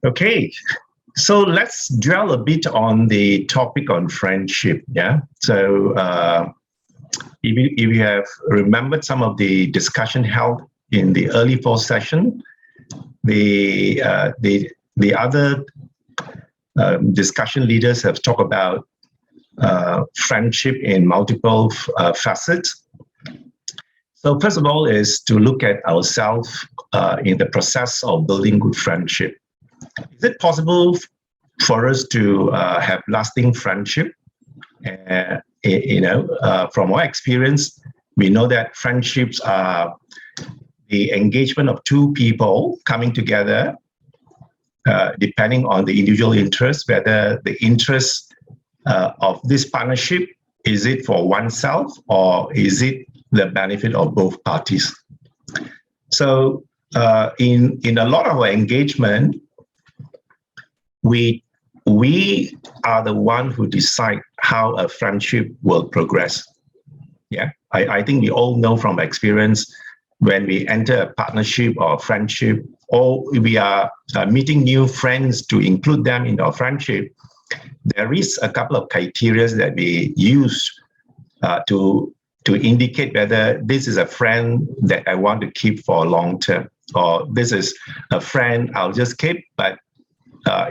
Okay, so let's dwell a bit on the topic on friendship. Yeah. So if you have remembered some of the discussion held in the early fall session, the other discussion leaders have talked about friendship in multiple facets. So first of all is to look at ourselves in the process of building good friendship. Is it possible for us to have lasting friendship? From our experience, we know that friendships are the engagement of two people coming together, depending on the individual interests, whether the interest of this partnership, is it for oneself or is it the benefit of both parties? So in a lot of our engagement, we are the one who decide how a friendship will progress. Yeah, I think we all know from experience when we enter a partnership or friendship, or we are meeting new friends to include them in our friendship, there is a couple of criteria that we use to indicate whether this is a friend that I want to keep for a long term, or this is a friend I'll just keep, but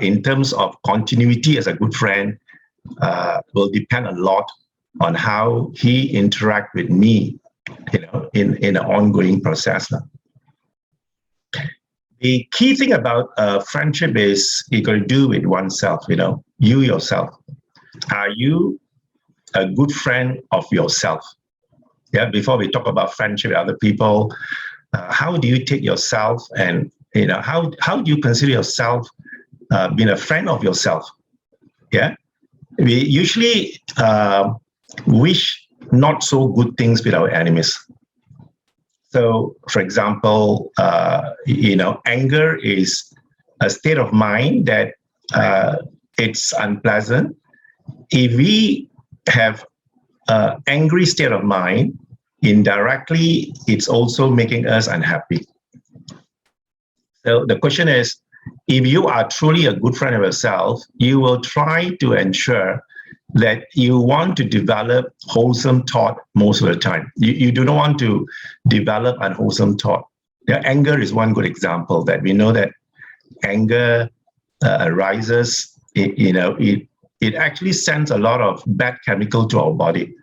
in terms of continuity as a good friend, will depend a lot on how he interact with me, in an ongoing process. The key thing about friendship is you got to do with oneself. You yourself. Are you a good friend of yourself? Yeah. Before we talk about friendship with other people, how do you take yourself, and how do you consider yourself being a friend of yourself? Yeah. We usually wish not so good things with our enemies. So, for example, anger is a state of mind that it's unpleasant. If we have an angry state of mind, indirectly, it's also making us unhappy. So the question is, if you are truly a good friend of yourself, you will try to ensure that you want to develop wholesome thought most of the time. You do not want to develop unwholesome thought. Anger is one good example that we know that anger arises. It actually sends a lot of bad chemical to our body.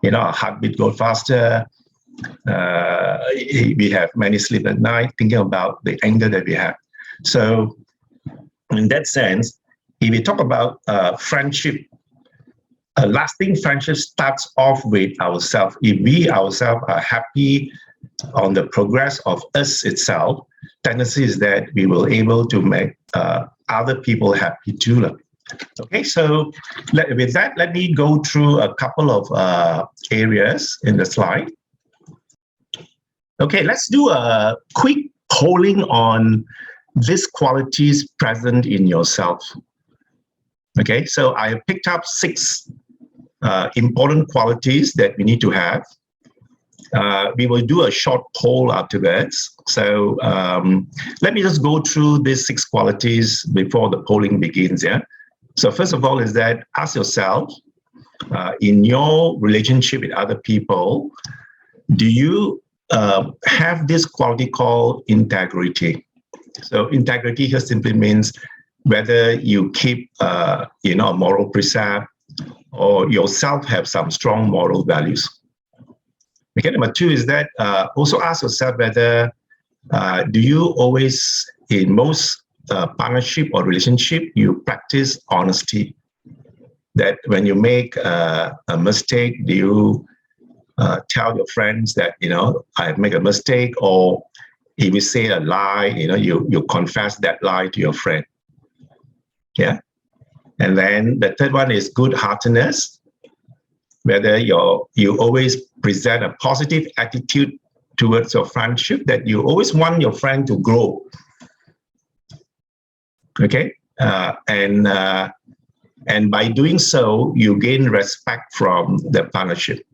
Our heartbeat goes faster. We have many sleep at night thinking about the anger that we have. So in that sense, if we talk about friendship, a lasting friendship starts off with ourselves. If we ourselves are happy on the progress of us itself, tendency is that we will able to make other people happy too. Okay, so with that, let me go through a couple of areas in the slide. Okay, let's do a quick polling on these qualities present in yourself. Okay, so I picked up 6 important qualities that we need to have. We will do a short poll afterwards. So let me just go through these 6 qualities before the polling begins. Yeah. So first of all is that ask yourself, in your relationship with other people, do you have this quality called integrity? So integrity here simply means whether you keep a moral precept or yourself have some strong moral values. Okay, number 2 is that also ask yourself whether do you always, in most partnership or relationship, you practice honesty. That when you make a mistake, do you tell your friends that, I make a mistake, or if you say a lie, you confess that lie to your friend. Yeah. And then the third one is good-heartedness, whether you always present a positive attitude towards your friendship, that you always want your friend to grow. Okay, and by doing so, you gain respect from the partnership.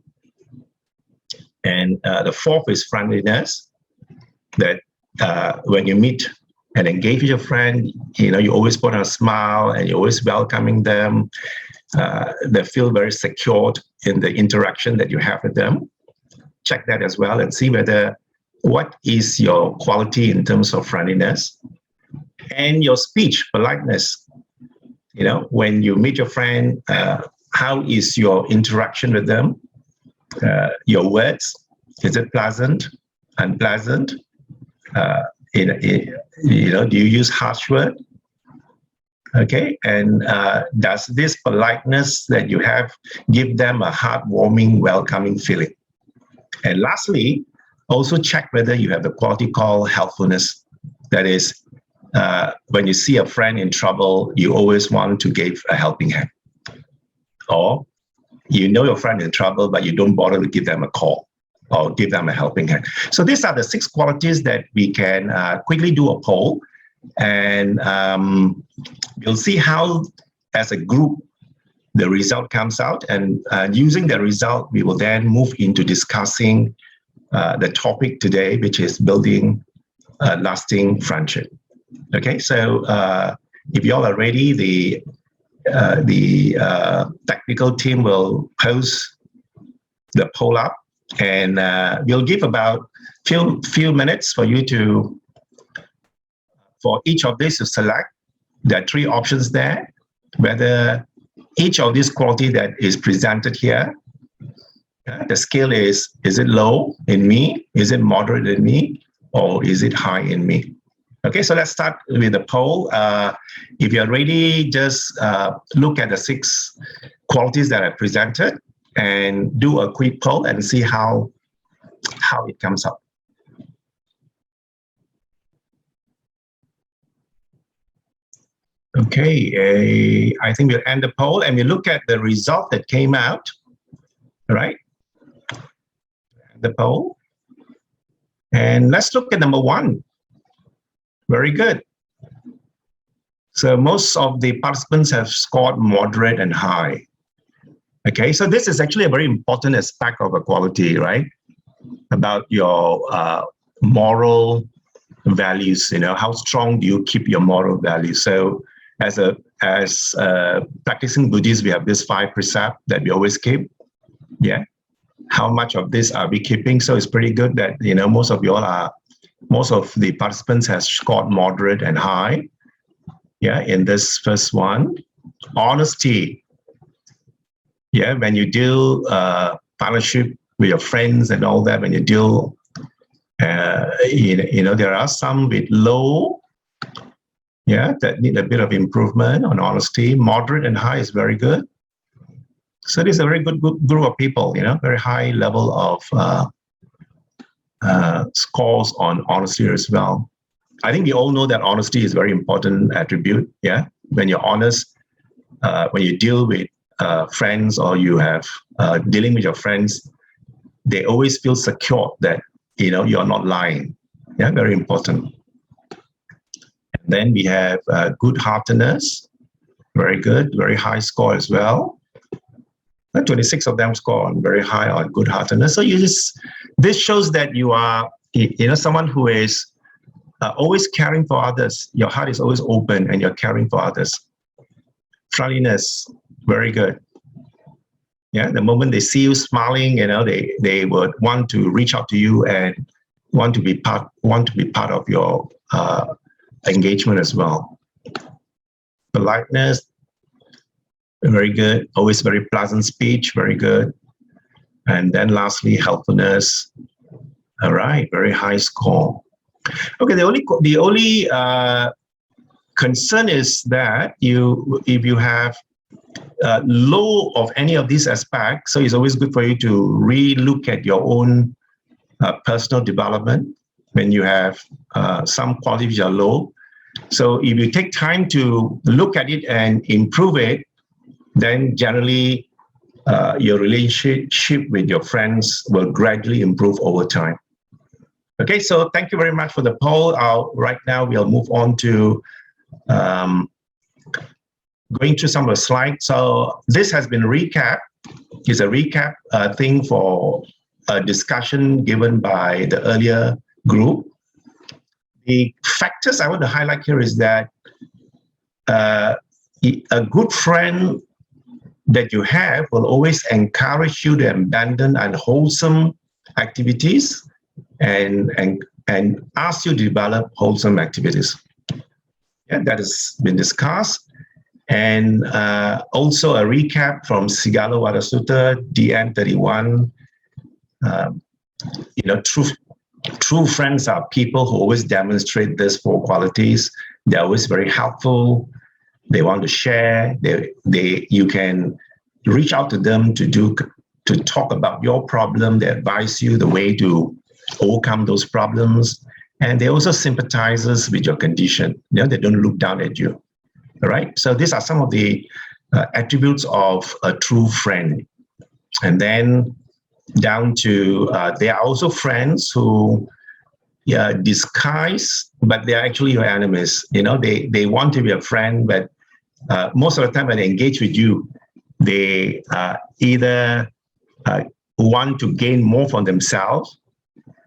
And the fourth is friendliness, that when you meet and engage with your friend. You always put on a smile and you're always welcoming them. They feel very secured in the interaction that you have with them. Check that as well and see what is your quality in terms of friendliness and your speech, politeness. When you meet your friend, how is your interaction with them? Your words, is it pleasant, unpleasant? Do you use harsh word? Okay, and does this politeness that you have give them a heartwarming, welcoming feeling? And lastly, also check whether you have the quality called helpfulness. That is, when you see a friend in trouble, you always want to give a helping hand. Or your friend in trouble, but you don't bother to give them a call or give them a helping hand. So these are the 6 qualities that we can quickly do a poll. And you'll see how, as a group, the result comes out. And using the result, we will then move into discussing the topic today, which is building a lasting friendship. Okay, so if you all are ready, the technical team will post the poll up, and we'll give about few minutes for you for each of these to select. There are 3 options there, whether each of these quality that is presented here, the scale is it low in me, is it moderate in me, or is it high in me? Okay, so let's start with the poll. If you're ready, just look at the 6 qualities that I presented and do a quick poll and see how it comes up. Okay, I think we'll end the poll and we look at the result that came out, right? The poll. And let's look at number 1. Very good. So most of the participants have scored moderate and high. Okay, so this is actually a very important aspect of a quality, right? About your moral values. How strong do you keep your moral values? So as practicing Buddhists, we have this 5 precepts that we always keep. Yeah. How much of this are we keeping? So it's pretty good that most of the participants have scored moderate and high. Yeah, in this first one. Honesty. Yeah, when you deal partnership with your friends and all that, when you deal, there are some with low, that need a bit of improvement on honesty. Moderate and high is very good. So this is a very good group of people, very high level of scores on honesty as well. I think we all know that honesty is a very important attribute. Yeah, when you're honest, when you deal with friends or you have dealing with your friends, they always feel secure that you're not lying. Yeah, very important. And then we have good-heartedness. Very good, very high score as well. 26 of them score very high on good-heartedness. So this shows that you are someone who is always caring for others. Your heart is always open and you're caring for others. Friendliness, very good. Yeah, the moment they see you smiling, they would want to reach out to you and want to be part of your engagement as well. Politeness, very good. Always very pleasant speech, very good. And then lastly, helpfulness. All right, very high score. Okay, the only concern is that if you have low of any of these aspects, so it's always good for you to re-look at your own personal development when you have some qualities which are low. So if you take time to look at it and improve it, then generally your relationship with your friends will gradually improve over time. Okay, so thank you very much for the poll. Right now, we'll move on to going through some of the slides. So this has been recap. It's a recap thing for a discussion given by the earlier group. The factors I want to highlight here is that a good friend that you have will always encourage you to abandon unwholesome activities and ask you to develop wholesome activities. Yeah, that has been discussed. And also a recap from Sigala Vada Sutta, DN 31. True friends are people who always demonstrate these 4 qualities. They're always very helpful. They want to share. You can reach out to them to talk about your problem. They advise you the way to overcome those problems. And they also sympathizes with your condition. They don't look down at you. All right. So these are some of the attributes of a true friend. And then down to there are also friends who disguise, but they're actually your enemies. They want to be a friend, but most of the time when they engage with you, they either want to gain more for themselves,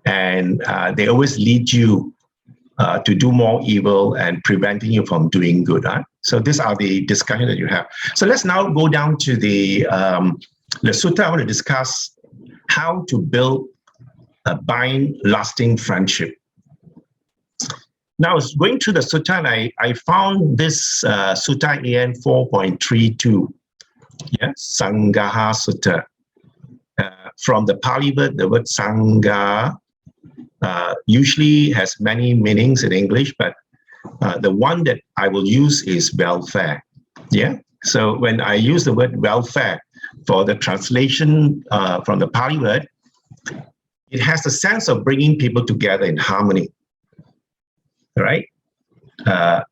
and they always lead you to do more evil and preventing you from doing good. Right? So these are the discussion that you have. So let's now go down to the sutta. I want to discuss how to build a bind lasting friendship. Now, I was going through the sutta, and I found this sutta AN 4.32. Yeah, Sangaha Sutta. From the Pali word, the word Sangha usually has many meanings in English, but the one that I will use is welfare. Yeah. So when I use the word welfare for the translation from the Pali word, it has the sense of bringing people together in harmony, right?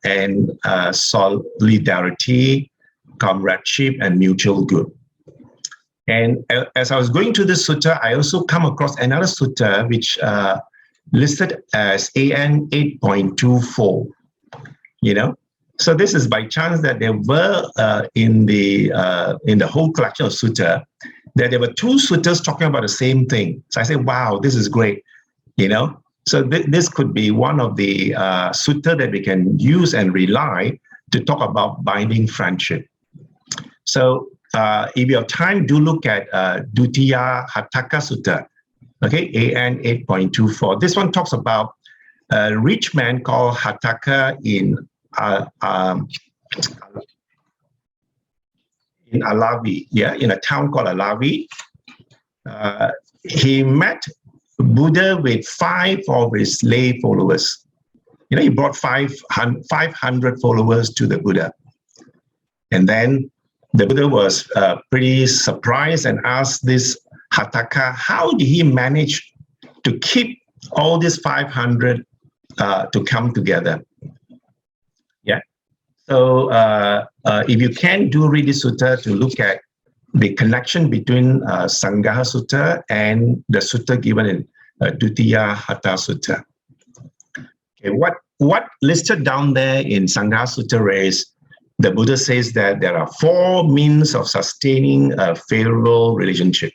And solidarity, comradeship, and mutual good. And as I was going through this sutta, I also come across another sutta which listed as AN 8.24. So this is by chance that there were in the whole collection of sutta, that there were 2 suttas talking about the same thing. So I said, wow, this is great. So this could be one of the sutta that we can use and rely to talk about binding friendship. So if you have time, do look at Dutiya Hataka Sutta, okay, AN 8.24. This one talks about a rich man called Hataka in Alavi, in a town called Alavi. He met Buddha with 5 of his lay followers. He brought 500 followers to the Buddha. And then the Buddha was pretty surprised and asked this Hataka, how did he manage to keep all these 500 to come together? Yeah. So if you can read this sutta to look at the connection between Sangaha Sutta and the sutta given in Dutiya Hatha Sutta. Okay, what listed down there in Sangaha Sutta is the Buddha says that there are 4 means of sustaining a favorable relationship.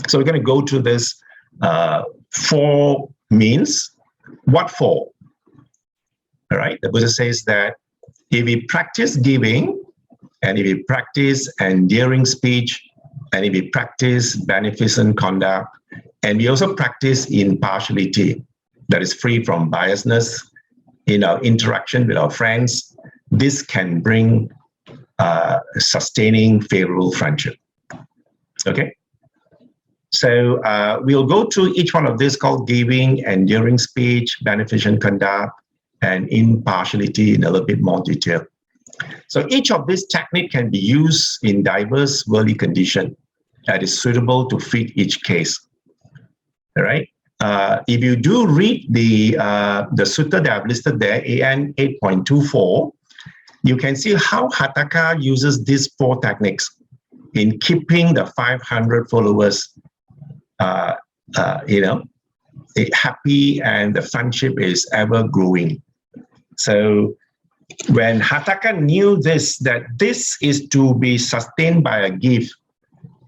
So we're going to go through this 4 means. What 4? All right. The Buddha says that if we practice giving, and if we practice endearing speech, and if we practice beneficent conduct, and we also practice impartiality that is free from biasness in our interaction with our friends, this can bring sustaining favorable friendship. Okay? So we'll go through each one of these called giving, endearing speech, beneficent conduct, and impartiality in a little bit more detail. So each of these techniques can be used in diverse worldly conditions that is suitable to fit each case. All right. If you do read the sutta that I've listed there, AN 8.24, you can see how Hataka uses these 4 techniques in keeping the 500 followers, happy, and the friendship is ever growing. So when Hataka knew that this is to be sustained by a gift,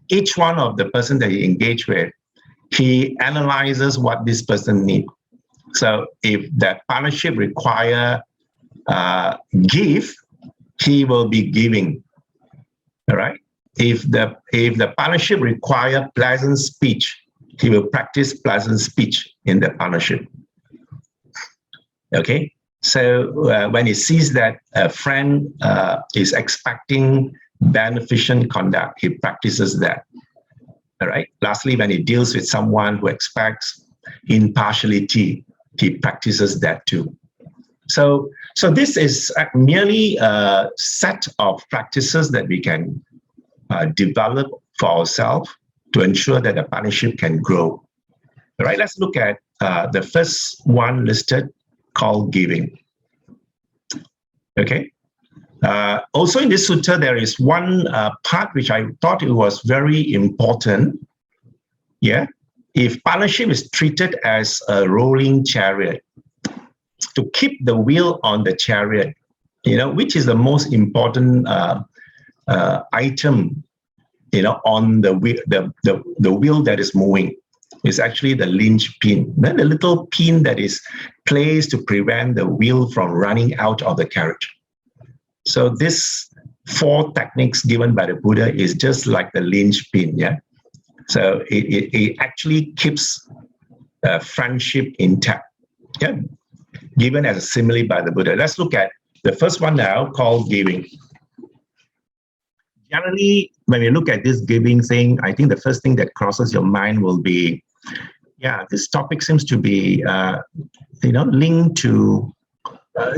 each one of the person that he engaged with, he analyzes what this person needs. So if that partnership require give, he will be giving. All right. If the partnership require pleasant speech, he will practice pleasant speech in the partnership. Okay. So when he sees that a friend is expecting beneficent conduct, he practices that. All right. Lastly, when he deals with someone who expects impartiality, he practices that too. So this is merely a set of practices that we can develop for ourselves to ensure that the partnership can grow. All right. Let's look at the first one listed, called giving. Okay. Also in this sutta, there is one part which I thought it was very important. Yeah. If partnership is treated as a rolling chariot, to keep the wheel on the chariot, which is the most important item, on the wheel that is moving, is actually the linchpin, the little pin that is placed to prevent the wheel from running out of the carriage. So this 4 techniques given by the Buddha is just like the linchpin, yeah. So it actually keeps friendship intact, yeah. Given as a simile by the Buddha. Let's look at the first one now, called giving. Generally, when we look at this giving thing, I think the first thing that crosses your mind will be, yeah, this topic seems to be, linked to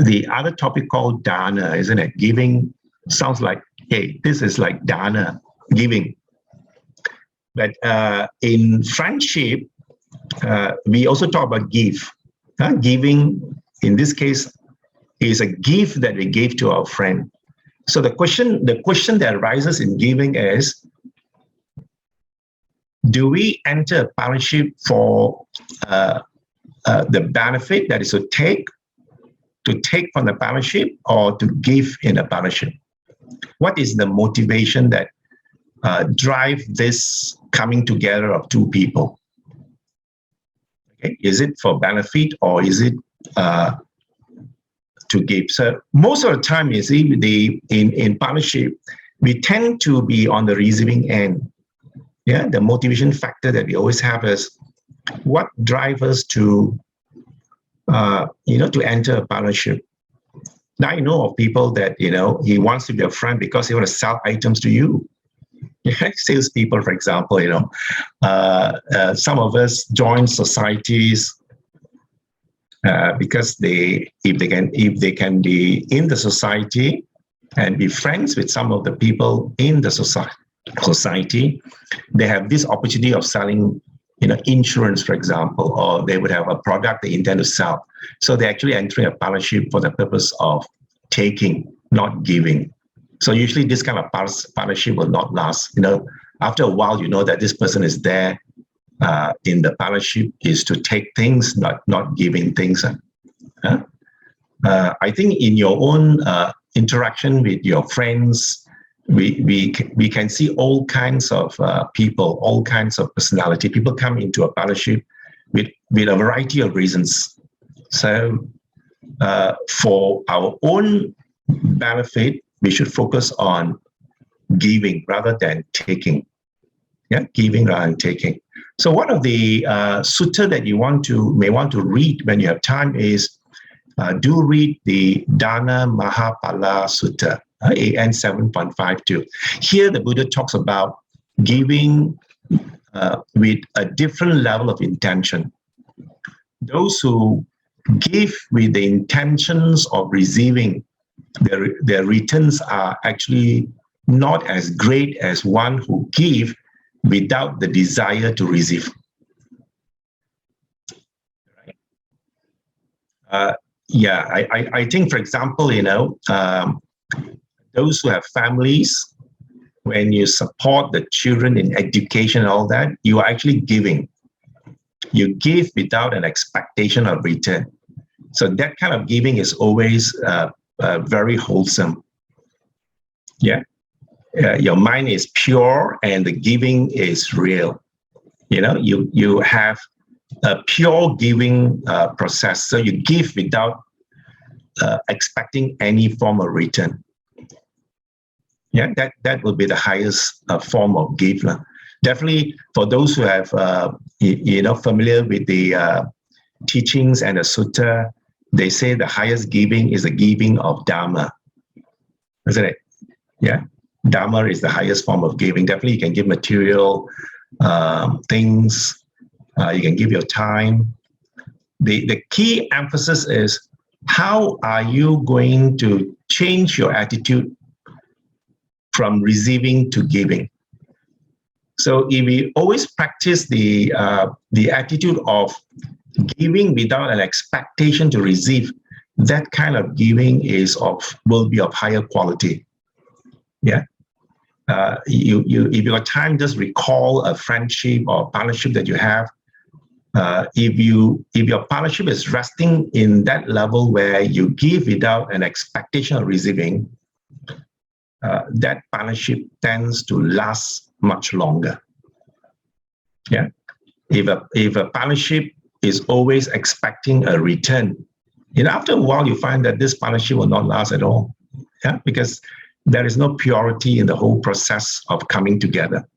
the other topic called dana, isn't it? Giving sounds like, hey, this is like dana, giving. But in friendship, we also talk about give. Giving, in this case, is a gift that we gave to our friend. So the question that arises in giving is, do we enter a partnership for the benefit, that is to take from the partnership, or to give in a partnership? What is the motivation that drive this coming together of 2 people? Okay. Is it for benefit, or is it to give? So most of the time, you see, in partnership, we tend to be on the receiving end. Yeah, the motivation factor that we always have is what drives us to enter a partnership. Now I know of people that he wants to be a friend because he wants to sell items to you. Salespeople, for example, some of us join societies because if they can be in the society and be friends with some of the people in the society, they have this opportunity of selling, insurance, for example, or they would have a product they intend to sell. So they're actually entering a partnership for the purpose of taking, not giving. So usually this kind of partnership will not last. After a while, that this person is there in the partnership is to take things, not giving things. I think in your own interaction with your friends, we can see all kinds of people, all kinds of personality. People come into a partnership with a variety of reasons. So for our own benefit, we should focus on giving rather than taking. Yeah, giving rather than taking. So one of the sutta that you may want to read when you have time is do read the Dana Mahapala Sutta, AN 7.52. Here the Buddha talks about giving with a different level of intention. Those who give with the intentions of receiving, their returns are actually not as great as one who gives without the desire to receive. I think, for example, those who have families, when you support the children in education and all that, you are actually giving. You give without an expectation of return. So that kind of giving is always very wholesome. Yeah. Your mind is pure and the giving is real. You have a pure giving process. So you give without expecting any form of return. Yeah, that will be the highest form of give. Definitely for those who have, familiar with the teachings and the sutta, they say the highest giving is the giving of Dhamma. Isn't it? Yeah. Dhamma is the highest form of giving. Definitely you can give material things. You can give your time. The key emphasis is how are you going to change your attitude from receiving to giving? So if we always practice the attitude of giving without an expectation to receive, that kind of giving will be of higher quality. Yeah. If you got time, just recall a friendship or partnership that you have. If your partnership is resting in that level where you give without an expectation of receiving, that partnership tends to last much longer. Yeah. If a partnership is always expecting a return, after a while you find that this partnership will not last at all. Yeah, because there is no purity in the whole process of coming together.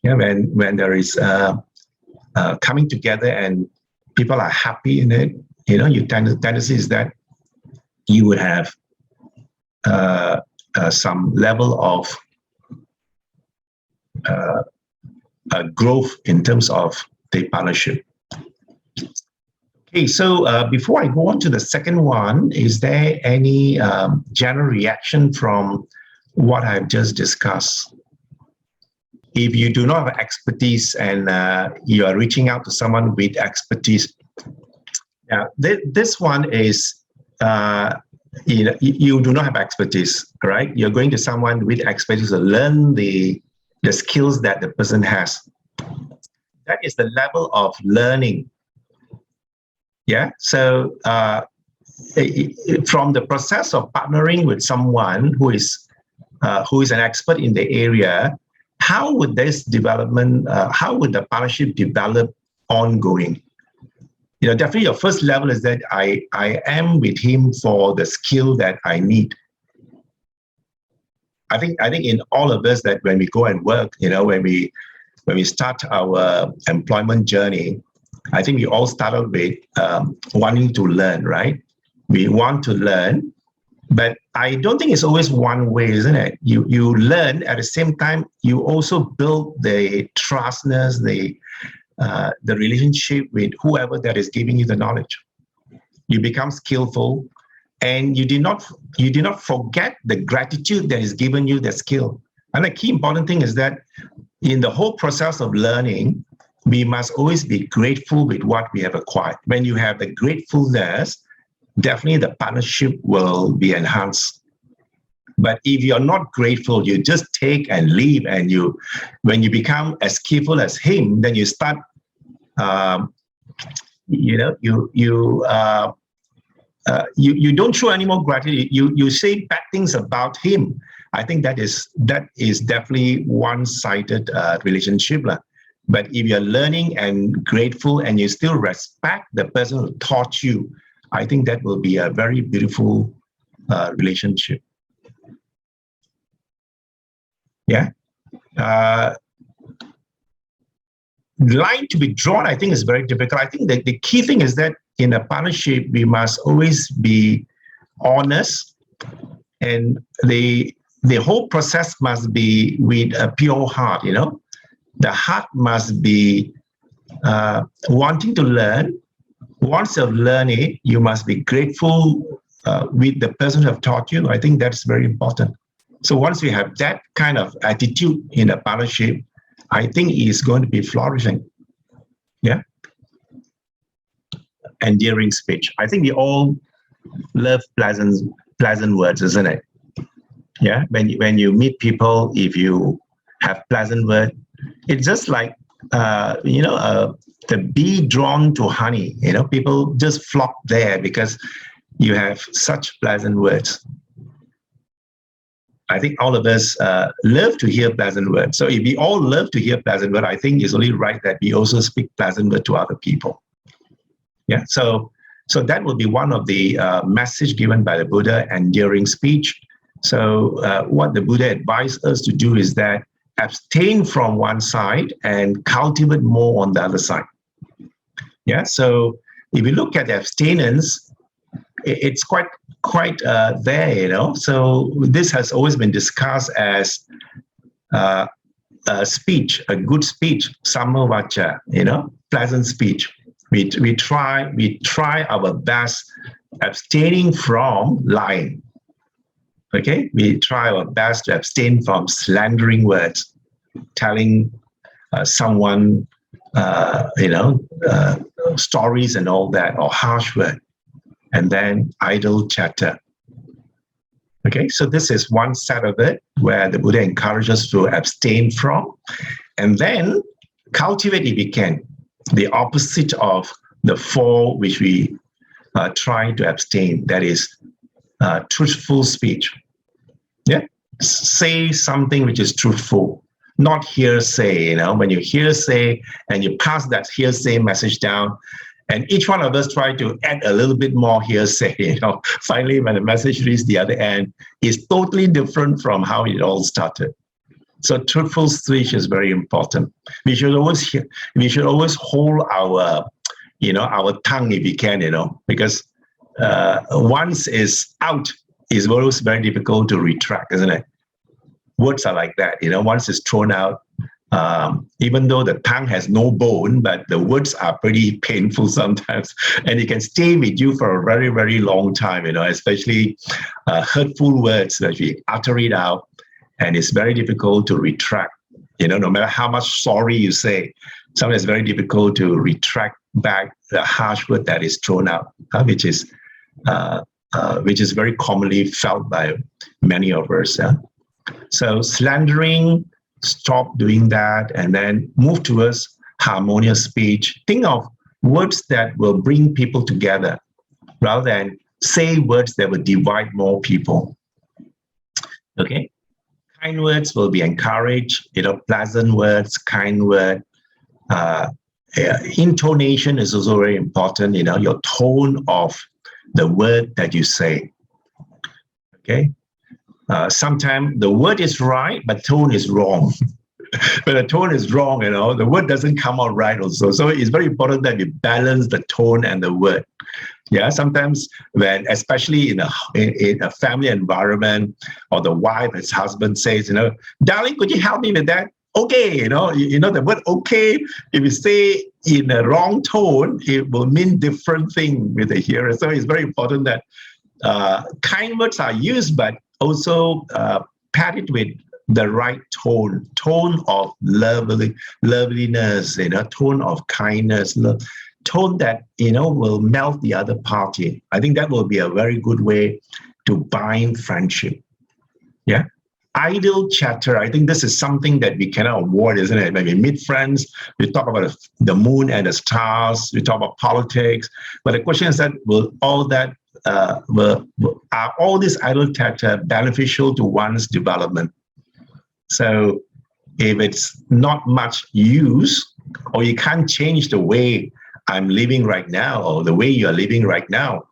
Yeah, when there is coming together and people are happy in it, your tendency is that you would have some level of growth in terms of the partnership. Okay, so before I go on to the second one, is there any general reaction from what I've just discussed? If you do not have expertise and you are reaching out to someone with expertise, this one is, you do not have expertise, right? You're going to someone with expertise to learn the skills that the person has. That is the level of learning. Yeah. So from the process of partnering with someone who is an expert in the area, how would this development, how would the partnership develop ongoing? Definitely your first level is that I am with him for the skill that I need. I think in all of us that when we go and work, when we start our employment journey, I think we all started with wanting to learn, right? We want to learn, but I don't think it's always one way, isn't it? You learn at the same time, you also build the trustness, the relationship with whoever that is giving you the knowledge. You become skillful, and you did not forget the gratitude that is given you the skill. And the key important thing is that in the whole process of learning, we must always be grateful with what we have acquired. When you have the gratefulness, definitely the partnership will be enhanced. But if you're not grateful, you just take and leave, and when you become as skillful as him, then you start, you don't show any more gratitude. You say bad things about him. I think that is definitely one-sided relationship. But if you're learning and grateful and you still respect the person who taught you, I think that will be a very beautiful relationship. Yeah. Line to be drawn, I think, is very difficult. I think that the key thing is that in a partnership, we must always be honest, and the whole process must be with a pure heart, The heart must be wanting to learn. Once you've learned it, you must be grateful with the person who have taught you. I think that's very important. So once we have that kind of attitude in a partnership, I think it's going to be flourishing. Yeah. Endearing speech. I think we all love pleasant words, isn't it? Yeah. When you meet people, if you have pleasant words, it's just like the bee drawn to honey. People just flock there because you have such pleasant words. I think all of us love to hear pleasant words. So if we all love to hear pleasant words, I think it's only right that we also speak pleasant words to other people. Yeah. So that will be one of the message given by the Buddha, endearing speech. So what the Buddha advised us to do is that abstain from one side and cultivate more on the other side. Yeah. So if you look at the abstinence, it's quite there, you know. So this has always been discussed as a speech, a good speech, samavacha, you know, pleasant speech. We try our best abstaining from lying. Okay, we try our best to abstain from slandering words, telling someone, stories and all that, or harsh word, and then idle chatter. Okay, so this is one set of it where the Buddha encourages us to abstain from, and then cultivate, if we can, the opposite of the four which we try to abstain. That is truthful speech. Yeah, say something which is truthful, not hearsay. You know, when you hearsay and you pass that hearsay message down, and each one of us try to add a little bit more hearsay, you know, finally when the message reaches the other end, it's totally different from how it all started. So truthful speech is very important. We should always hold our, our tongue if we can, you know, because once it's out, it's always very difficult to retract, isn't it? Words are like that, you know. Once it's thrown out, even though the tongue has no bone, but the words are pretty painful sometimes, and it can stay with you for a very, very long time, you know, especially hurtful words that we utter it out, and it's very difficult to retract. You know, no matter how much sorry you say, sometimes it's very difficult to retract back the harsh word that is thrown out, which is very commonly felt by many of us. Yeah? So slandering, stop doing that, and then move towards harmonious speech. Think of words that will bring people together rather than say words that will divide more people. Okay? Kind words will be encouraged, you know, pleasant words, kind word. Intonation is also very important, you know, your tone of the word that you say. Okay? Sometimes the word is right, but tone is wrong. When the tone is wrong, you know, the word doesn't come out right also. So it's very important that we balance the tone and the word. Yeah, sometimes when, especially in a family environment, or the wife, as husband says, you know, darling, could you help me with that? Okay, you know the word okay, if you say in a wrong tone, it will mean different thing with the hearer. So it's very important that kind words are used, but also pat it with the right tone of loveliness, you know, tone of kindness, tone that, you know, will melt the other party. I think that will be a very good way to bind friendship. Yeah. Idle chatter, I think this is something that we cannot avoid, isn't it? When we meet friends, we talk about the moon and the stars, we talk about politics, but the question is that are all this idle chatter beneficial to one's development? So if it's not much use, or you can't change the way I'm living right now, or the way you're living right now,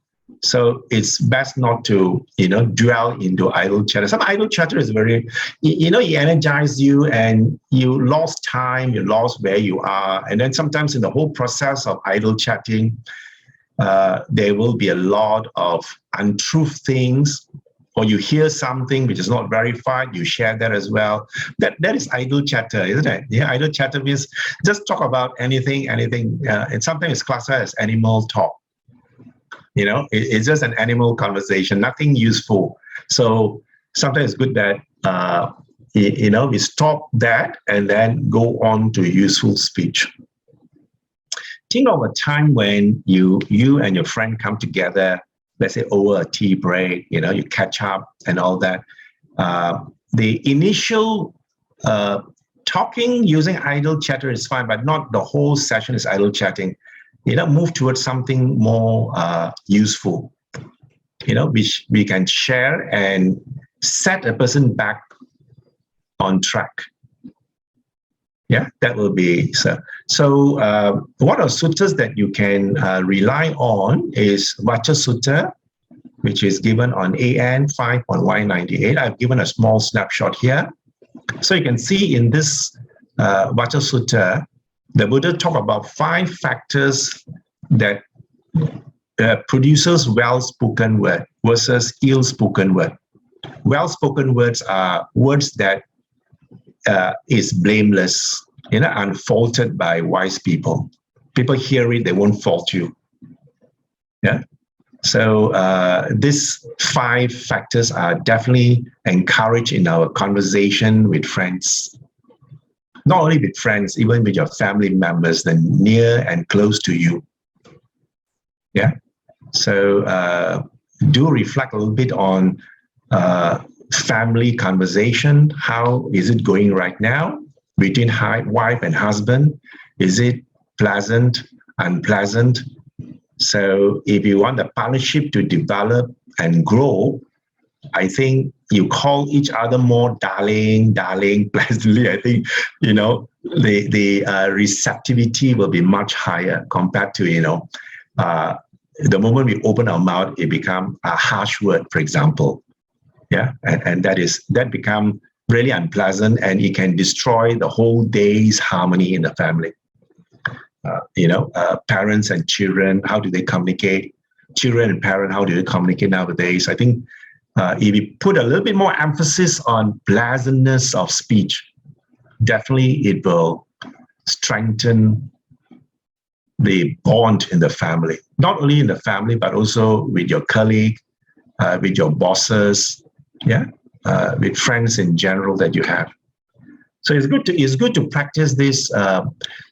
so it's best not to, you know, dwell into idle chatter. Some idle chatter is very, you know, it energizes you and you lost time, you lost where you are. And then sometimes in the whole process of idle chatting, there will be a lot of untruth things, or you hear something which is not verified, you share that as well. That is idle chatter, isn't it? Yeah, idle chatter means just talk about anything, and sometimes it's classified as animal talk. You know, it's just an animal conversation, nothing useful. So sometimes it's good that, we stop that and then go on to useful speech. Think of a time when you and your friend come together, let's say over a tea break, you know, you catch up and all that. The initial talking using idle chatter is fine, but not the whole session is idle chatting. You know, move towards something more useful, you know, which we can share and set a person back on track. Yeah, that will be so. So what are suttas that you can rely on is Vacha Sutta, which is given on AN 5.Y98. I've given a small snapshot here. So you can see in this Vacha Sutta, the Buddha talked about 5 factors that produces well-spoken word versus ill-spoken word. Well-spoken words are words that is blameless, unfaulted by wise people. People hear it, they won't fault you. Yeah. So these 5 factors are definitely encouraged in our conversation with friends. Not only with friends, even with your family members, the near and close to you. Yeah. So do reflect a little bit on family conversation. How is it going right now between wife and husband? Is it pleasant, unpleasant? So if you want the partnership to develop and grow, I think you call each other more darling, pleasantly. I think, the receptivity will be much higher compared to, the moment we open our mouth, it becomes a harsh word, for example. Yeah, and that become really unpleasant, and it can destroy the whole day's harmony in the family. Parents and children, how do they communicate? Children and parents, how do they communicate nowadays? I think if we put a little bit more emphasis on pleasantness of speech, definitely it will strengthen the bond in the family. Not only in the family, but also with your colleague, with your bosses, with friends in general that you have. So it's good to practice this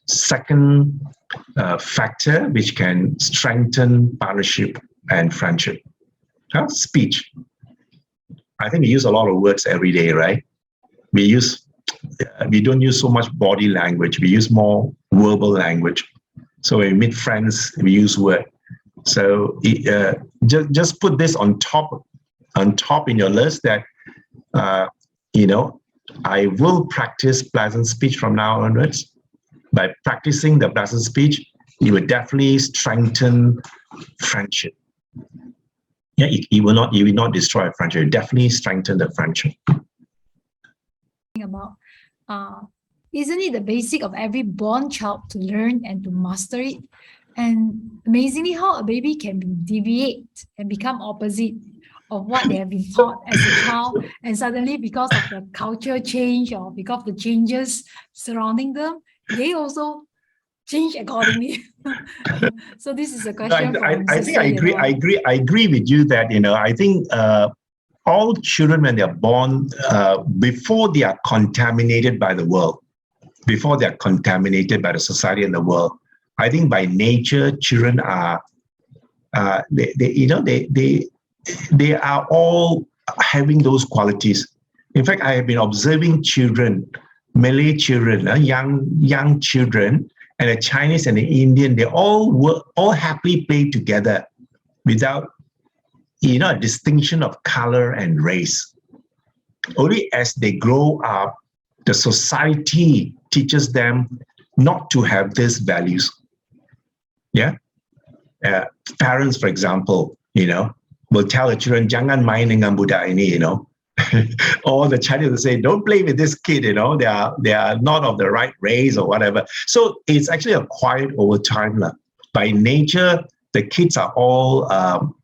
second factor, which can strengthen partnership and friendship. Speech. I think we use a lot of words every day, right? We don't use so much body language. We use more verbal language. So when we meet friends, we use word. So just put this on top in your list that I will practice pleasant speech from now onwards. By practicing the pleasant speech, you will definitely strengthen friendship. Yeah, you will not destroy a friendship. You definitely strengthen the friendship. About isn't it the basic of every born child to learn and to master it? And amazingly, how a baby can deviate and become opposite of what they have been taught as a child, and suddenly, because of the culture change or because of the changes surrounding them, they also change accordingly. So this is a question. I think I agree with you that I think all children, when they are born, before they are contaminated by the world, before they are contaminated by the society and the world, I think by nature, children are they are all having those qualities. In fact, I have been observing children, Malay children, young children, and the Chinese and the Indian. They all happily play together without a distinction of color and race. Only as they grow up, the society teaches them not to have these values. Yeah, parents, for example, will tell the children, "Jangan main dengan budak ini," or the Chinese will say, "Don't play with this kid," they are not of the right race or whatever. So it's actually acquired over time. By nature, the kids are all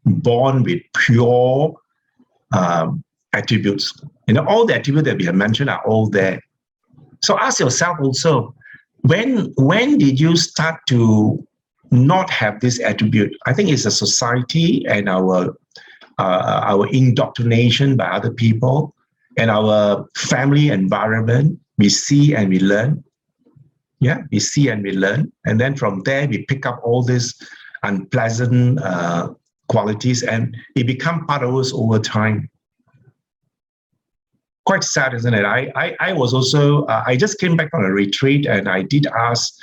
born with pure attributes. All the attributes that we have mentioned are all there. So ask yourself also, when did you start to not have this attribute? I think it's a society and our indoctrination by other people and our family environment. We see and we learn. Yeah, we see and we learn. And then from there, we pick up all these unpleasant qualities, and it becomes part of us over time. Quite sad, isn't it? I was also, I just came back from a retreat, and I did ask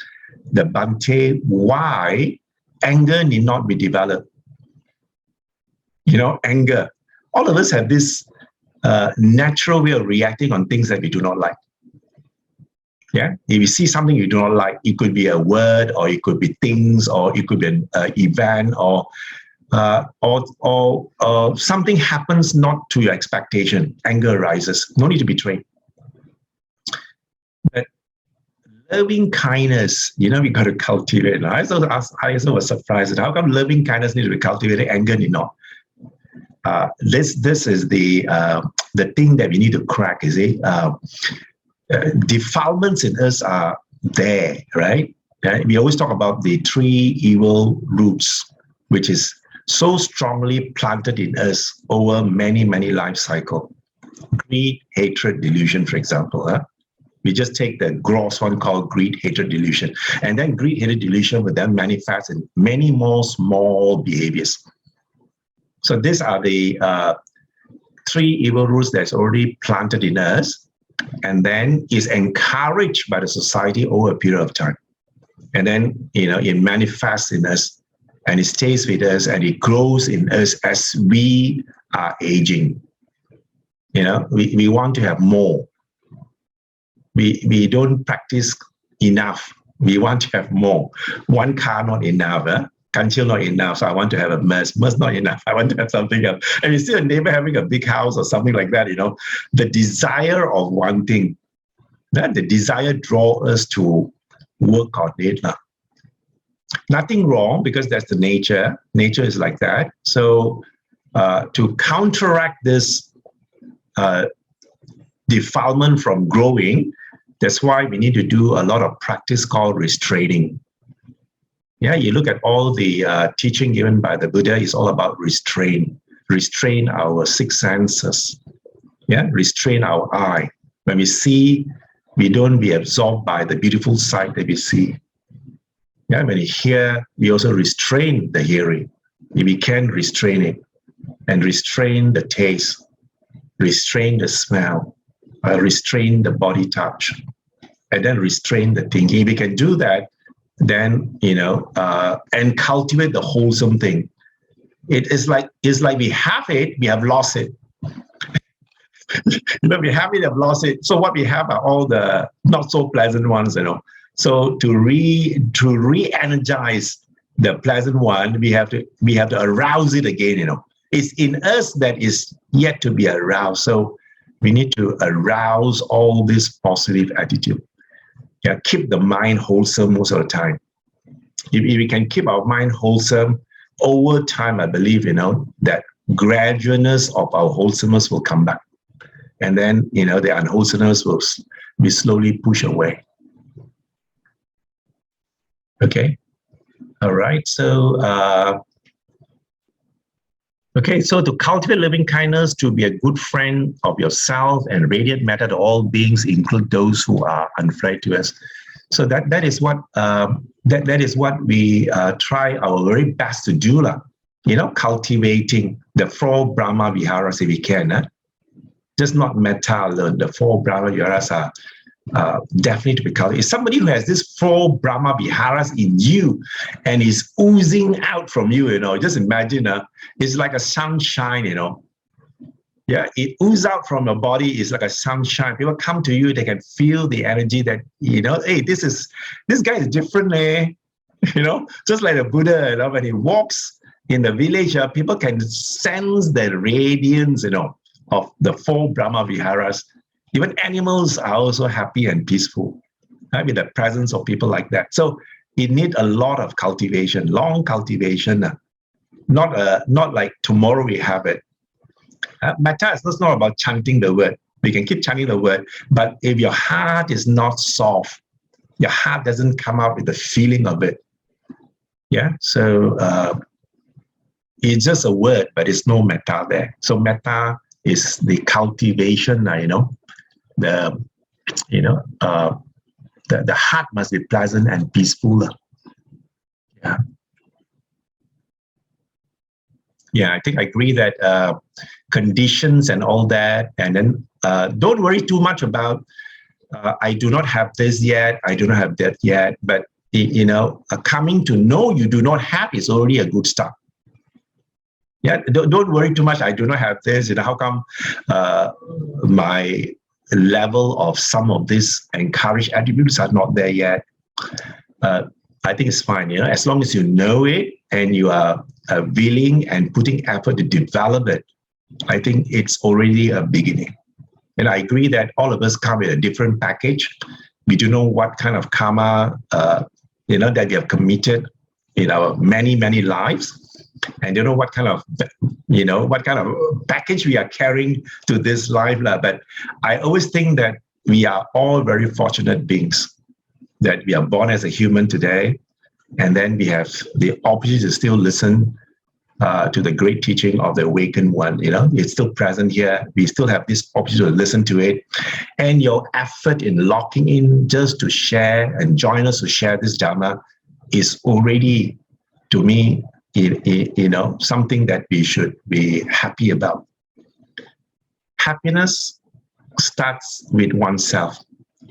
the Bhante why anger need not be developed. Anger. All of us have this natural way of reacting on things that we do not like. Yeah, if you see something you do not like, it could be a word, or it could be things, or it could be an event, or something happens not to your expectation. Anger arises. No need to be trained. But loving kindness, we got to cultivate. I also was surprised. How come loving kindness needs to be cultivated, anger need not? This is the thing that we need to crack. You see, defilements in us are there, right? We always talk about the 3 evil roots, which is so strongly planted in us over many, many life cycles. Greed, hatred, delusion, for example. We just take the gross one called greed, hatred, delusion. And then greed, hatred, delusion will then manifest in many more small behaviors. So these are the 3 evil roots that's already planted in us, and then is encouraged by the society over a period of time. And then, it manifests in us, and it stays with us, and it grows in us as we are aging. We want to have more. We don't practice enough. We want to have more. One car not enough. Kanchil not enough, so I want to have a Merc not enough. I want to have something else. And you see a neighbor having a big house or something like that, the desire of one thing, that the desire draws us to work on it. Nothing wrong, because that's the nature. Nature is like that. So to counteract this defilement from growing, that's why we need to do a lot of practice called restraining. Yeah, you look at all the teaching given by the Buddha, it's all about restrain. Restrain our 6 senses. Yeah, restrain our eye. When we see, we don't be absorbed by the beautiful sight that we see. Yeah, when we hear, we also restrain the hearing. If we can restrain it, and restrain the taste, restrain the smell, restrain the body touch, and then restrain the thinking. If we can do that, then and cultivate the wholesome thing. It's like we have it, we have lost it. We have it, have lost it. So what we have are all the not so pleasant ones. So to re-energize the pleasant one, we have to arouse it again. It's in us that is yet to be aroused. So we need to arouse all this positive attitude. Yeah, keep the mind wholesome most of the time. If we can keep our mind wholesome over time, I believe, that gradualness of our wholesomeness will come back. And then, the unwholesomeness will be slowly pushed away. Okay. All right. So, so to cultivate loving kindness, to be a good friend of yourself and radiate matter to all beings, include those who are unfair to us. So that is what we try our very best to do, cultivating the 4 Brahma Viharas if we can. Just not metta alone. The 4 Brahma Viharas are definitely to be cultivated. If somebody who has this 4 Brahma Viharas in you and is oozing out from you, just imagine, it's like a sunshine, Yeah, it oozes out from your body. It's like a sunshine. People come to you, they can feel the energy that, hey, this guy is different, just like the Buddha, when he walks in the village, people can sense the radiance, of the 4 Brahma Viharas. Even animals are also happy and peaceful, right, with the presence of people like that. So it needs a lot of cultivation, long cultivation, not like tomorrow we have it. Metta is not about chanting the word. We can keep chanting the word, but if your heart is not soft, your heart doesn't come up with the feeling of it. Yeah, so it's just a word, but it's no metta there. So metta is the cultivation, the heart must be pleasant and peaceful. Yeah, I think I agree that conditions and all that, and then don't worry too much about I do not have this yet, I do not have that yet, but coming to know you do not have is already a good start. Yeah, don't worry too much. I do not have this. How come my level of some of these encouraged attributes are not there yet? I think it's fine. As long as you know it and you are willing and putting effort to develop it, I think it's already a beginning. And I agree that all of us come with a different package. We do know what kind of karma, that we have committed in our many, many lives. And you know what kind of package we are carrying to this life. But I always think that we are all very fortunate beings, that we are born as a human today, and then we have the opportunity to still listen to the great teaching of the awakened one. It's still present here. We still have this opportunity to listen to it. And your effort in locking in just to share and join us to share this Dhamma is already, to me, something that we should be happy about. Happiness starts with oneself.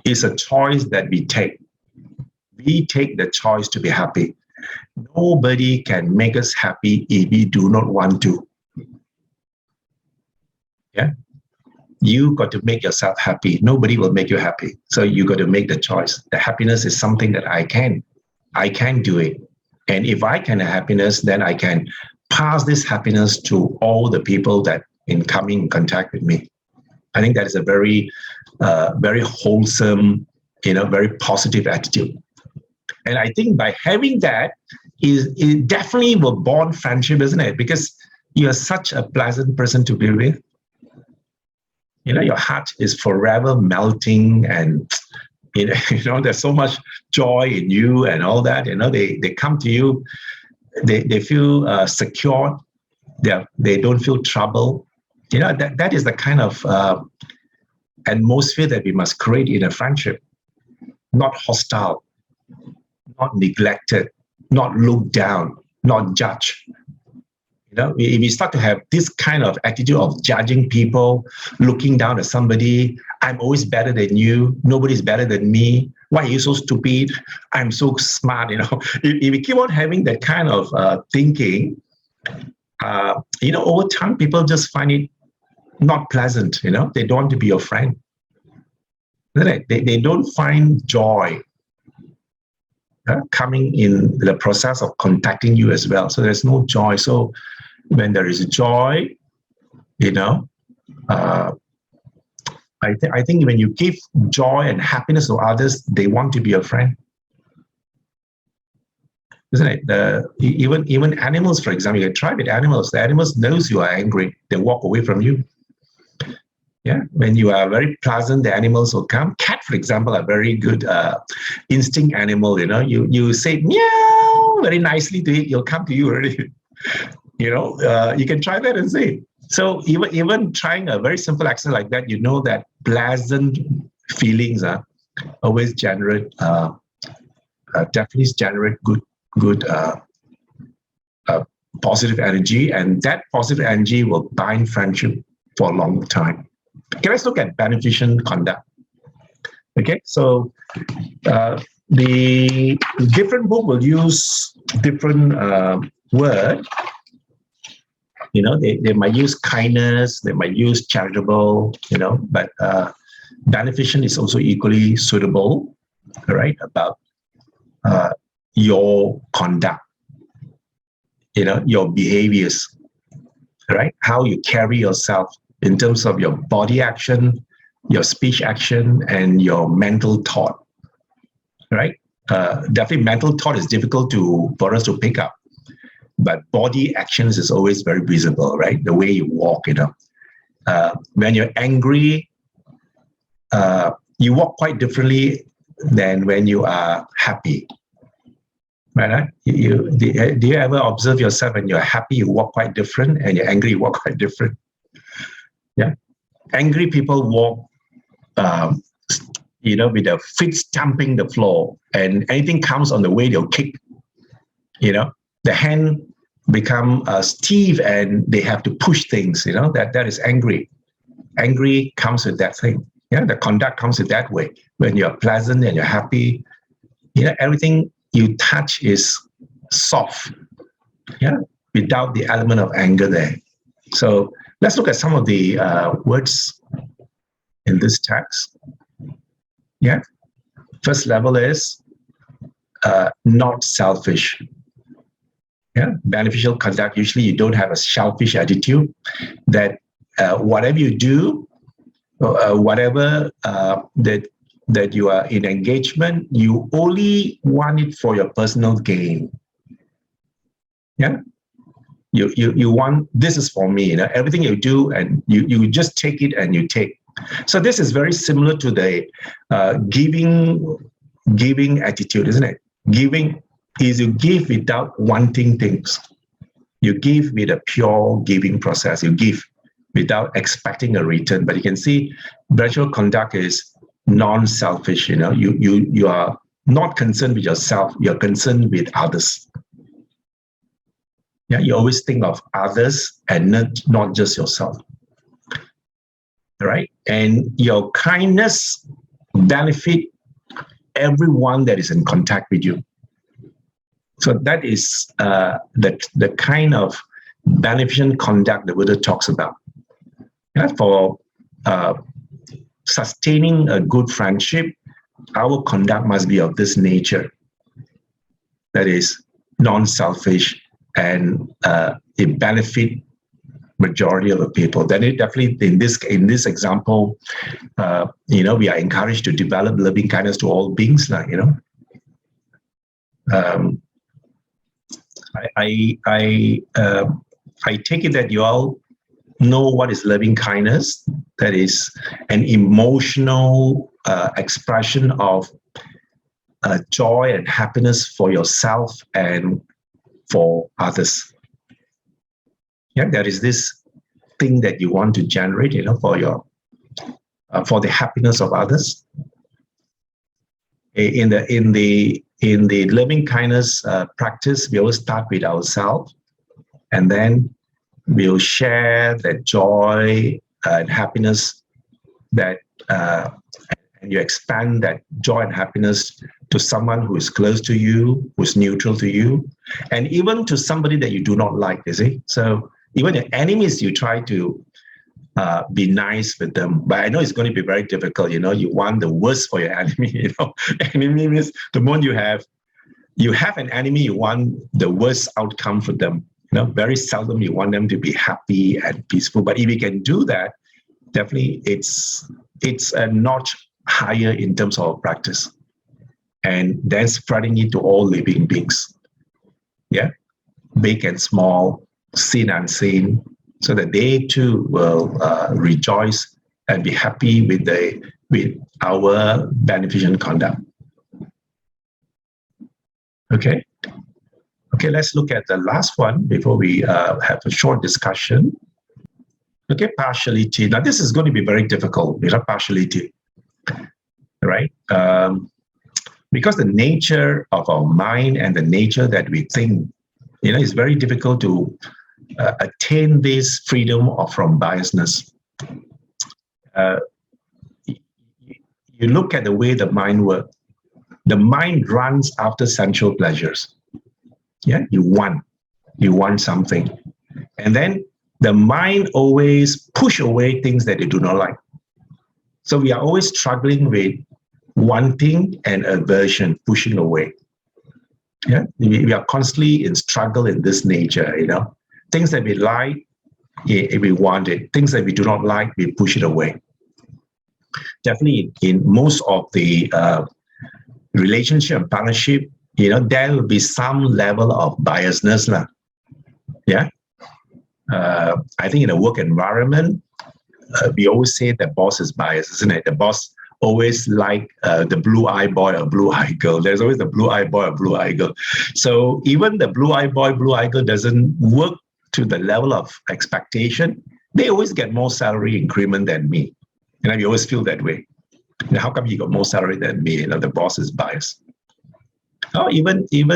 It's a choice that we take. We take the choice to be happy. Nobody can make us happy if we do not want to. Yeah, you got to make yourself happy. Nobody will make you happy. So you got to make the choice. The happiness is something that I can do it. And if I can have happiness, then I can pass this happiness to all the people that come in contact with me. I think that is a very, very wholesome, very positive attitude. And I think by having that, it definitely will bond friendship, isn't it? Because you're such a pleasant person to be with. Your heart is forever melting, and there's so much joy in you and all that. They come to you, they feel secure. They don't feel trouble. That is the kind of atmosphere that we must create in a friendship. Not hostile, not neglected, not looked down, not judged. If we start to have this kind of attitude of judging people, looking down at somebody, I'm always better than you, nobody's better than me, why are you so stupid, I'm so smart, if we keep on having that kind of thinking, over time, people just find it not pleasant, they don't want to be your friend. They don't find joy coming in the process of contacting you as well. So there's no joy. So when there is joy, I think when you give joy and happiness to others, they want to be your friend. Isn't it? Even animals, for example, you can try with animals. The animals knows you are angry. They walk away from you. Yeah, when you are very pleasant, the animals will come. Cat, for example, are very good instinct animal. You say meow very nicely to it, you'll come to you already. You can try that and see. So even trying a very simple action like that, that pleasant feelings always generate, definitely generate good positive energy, and that positive energy will bind friendship for a long time. Okay, let's look at beneficent conduct. Okay, so the different book will use different word. They might use kindness, they might use charitable, but beneficent is also equally suitable, right? About your conduct, your behaviors, right? How you carry yourself in terms of your body action, your speech action, and your mental thought, right? Definitely mental thought is difficult for us to pick up, but body actions is always very visible, right? The way you walk, when you're angry, you walk quite differently than when you are happy, right? Do you ever observe yourself when you're happy, you walk quite different, and you're angry, you walk quite different? Yeah, angry people walk, with their feet stamping the floor, and anything comes on the way, they'll kick. The hand become stiff, and they have to push things. That is angry. Angry comes with that thing. Yeah, the conduct comes with that way. When you're pleasant and you're happy, everything you touch is soft. Yeah, without the element of anger there. So let's look at some of the words in this text. Yeah. First level is not selfish. Yeah. Beneficial conduct. Usually you don't have a selfish attitude that whatever you do, whatever that you are in engagement, you only want it for your personal gain. Yeah. You want, this is for me, everything you do, and you just take it and you take. So this is very similar to the giving attitude, isn't it? Giving is you give without wanting things. You give with a pure giving process. You give without expecting a return. But you can see beneficial conduct is non-selfish. You are not concerned with yourself. You're concerned with others. Yeah, you always think of others and not just yourself. All right? And your kindness benefit everyone that is in contact with you. So that is the kind of beneficent conduct the Buddha talks about. Yeah, for sustaining a good friendship, our conduct must be of this nature. That is non-selfish, and it benefit majority of the people. Then it definitely, in this example, we are encouraged to develop loving kindness to all beings. I take it that you all know what is loving kindness. That is an emotional expression of joy and happiness for yourself and for others. Yeah, there is this thing that you want to generate, for the happiness of others. In the loving kindness practice, we always start with ourselves, and then we'll share that joy and happiness that, and you expand that joy and happiness to someone who is close to you, who's neutral to you, and even to somebody that you do not like, you see. So even your enemies, you try to be nice with them. But I know it's going to be very difficult. You want the worst for your enemy. Enemy means the moment you have an enemy, you want the worst outcome for them. Very seldom you want them to be happy and peaceful. But if you can do that, definitely it's a notch higher in terms of practice. And then spreading it to all living beings. Yeah, big and small, seen and unseen, so that they too will rejoice and be happy with our beneficent conduct. Okay, let's look at the last one before we have a short discussion. Okay, partiality. Now this is going to be very difficult, partiality, right? Because the nature of our mind and the nature that we think, it's very difficult to attain this freedom from biasness. You look at the way the mind works. The mind runs after sensual pleasures. Yeah, you want something, and then the mind always push away things that you do not like. So we are always struggling with wanting and aversion, pushing away. Yeah, we are constantly in struggle in this nature. Things that we like, we want it. Things that we do not like, we push it away. Definitely, in most of the relationship and partnership, there will be some level of biasness, Yeah. I think in a work environment, we always say the boss is biased, isn't it? The boss always like the blue-eyed boy or blue-eyed girl. There's always the blue-eyed boy or blue-eyed girl. So even the blue-eyed boy, blue-eyed girl doesn't work to the level of expectation. They always get more salary increment than me. We always feel that way. How come he got more salary than me? The boss is biased. Oh, even in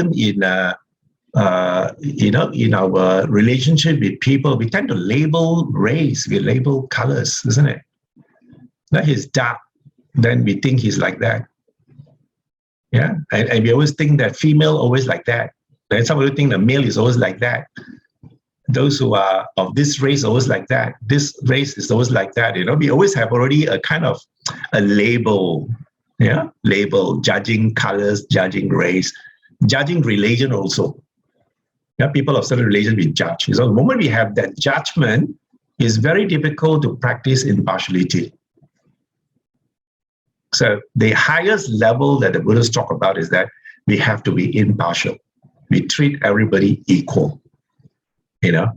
in our relationship with people, we tend to label race, we label colors, isn't it? That he's dark, then we think he's like that. Yeah, and we always think that female always like that. Then somebody think the male is always like that. those who are of this race always like that. This race is always like that. We always have already a kind of a label, label, judging colors, judging race, judging religion also. People of certain religion we judge. So the moment we have that judgment, it's very difficult to practice impartiality. So the highest level that the Buddhists talk about is that we have to be impartial. We treat everybody equal. That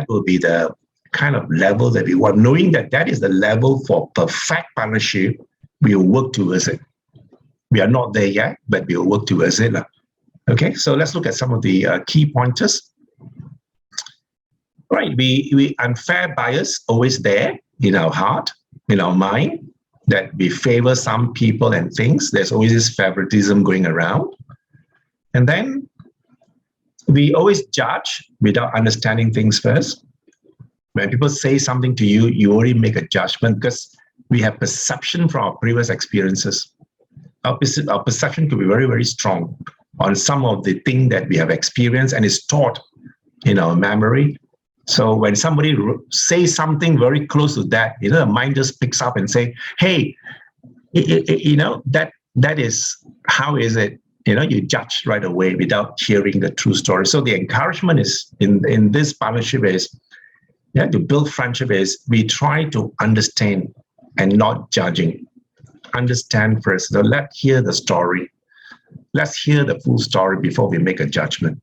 will be the kind of level that we want. Knowing that that is the level for perfect partnership, we will work towards it. We are not there yet, but we will work towards it. Okay, so let's look at some of the key pointers. Right, we unfair bias always there in our heart, in our mind, that we favor some people and things. There's always this favoritism going around. And then we always judge without understanding things first. When people say something to you, you already make a judgment because we have perception from our previous experiences. Our perception could be very, very strong on some of the things that we have experienced and is stored in our memory. So when somebody says something very close to that, the mind just picks up and say, hey, that is, how is it? You judge right away without hearing the true story. So the encouragement is in this partnership is, to build friendship is we try to understand and not judging. Understand first. So let's hear the story. Let's hear the full story before we make a judgment.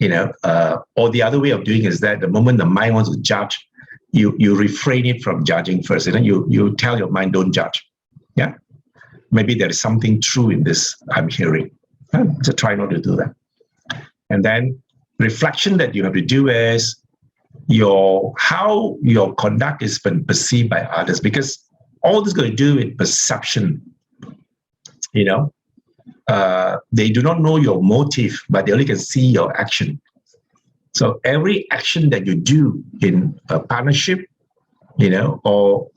Or the other way of doing is that the moment the mind wants to judge, you refrain it from judging first. You tell your mind, don't judge. Yeah. Maybe there is something true in this I'm hearing. So try not to do that. And then reflection that you have to do is how your conduct is been perceived by others, because all this is going to do with perception. They do not know your motive, but they only can see your action. So every action that you do in a partnership, or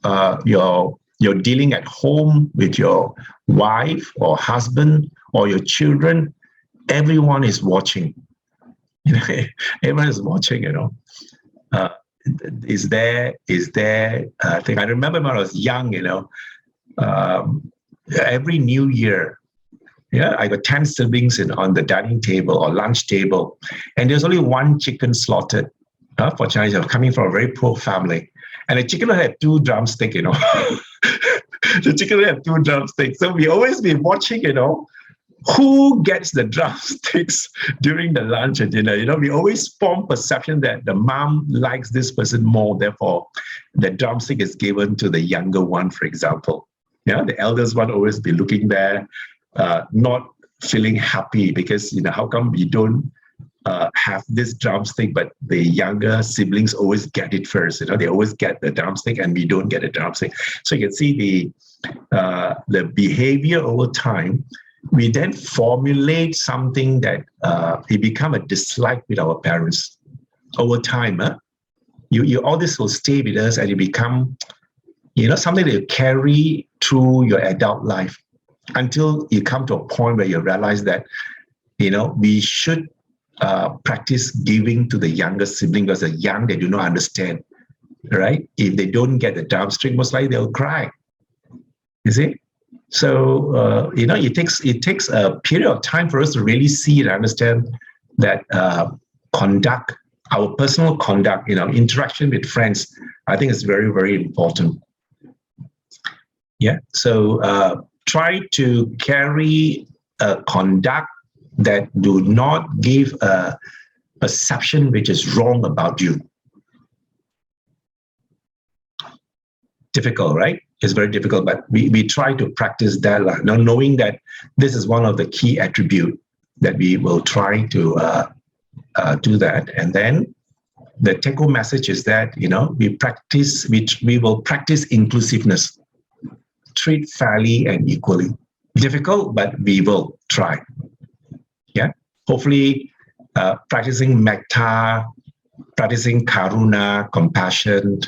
you're dealing at home with your wife or husband or your children, everyone is watching. Everyone is watching, Is there, I think I remember when I was young, every New Year, I got 10 siblings on the dining table or lunch table, and there's only one chicken slaughtered for Chinese. I'm coming from a very poor family, and the chicken had 2 drumsticks, The chicken had 2 drumsticks. So we always be watching, who gets the drumsticks during the lunch and dinner. We always form perception that the mom likes this person more, therefore the drumstick is given to the younger one, for example. The eldest one always be looking there, not feeling happy because, how come we don't have this drumstick, but the younger siblings always get it first. They always get the drumstick and we don't get a drumstick. So you can see the behavior over time. We then formulate something that it become a dislike with our parents over time. All this will stay with us and it become, something that you carry through your adult life until you come to a point where you realize that, we should practice giving to the younger sibling because they're young, they do not understand, right? If they don't get the drumstick, most likely they'll cry. You see? So, it takes a period of time for us to really see and understand that conduct, our personal conduct, interaction with friends, I think is very, very important. Yeah. So try to carry a conduct that do not give a perception which is wrong about you. Difficult, right? It's very difficult, but we try to practice that, now knowing that this is one of the key attributes that we will try to do that. And then the take-home message is that, we will practice inclusiveness, treat fairly and equally. Difficult, but we will try. Yeah. Hopefully, practicing metta, practicing karuna, compassion,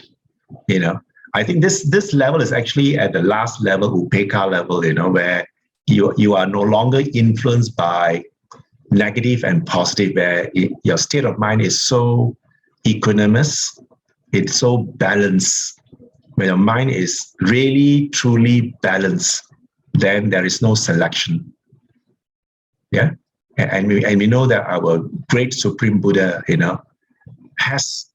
I think this level is actually at the last level, upeka level, where you are no longer influenced by negative and positive, where your state of mind is so equanimous, it's so balanced. When your mind is really, truly balanced, then there is no selection. Yeah. And we know that our great Supreme Buddha, has,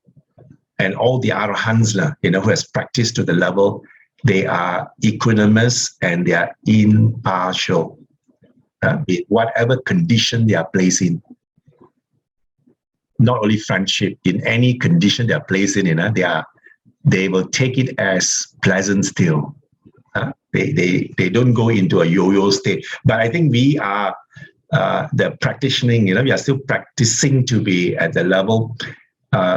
and all the arahants, who has practiced to the level, they are equanimous and they are impartial, with whatever condition they are placed in. Not only friendship, in any condition they are placed in, they will take it as pleasant still. They don't go into a yo-yo state. But I think we are the practicing, we are still practicing to be at the level.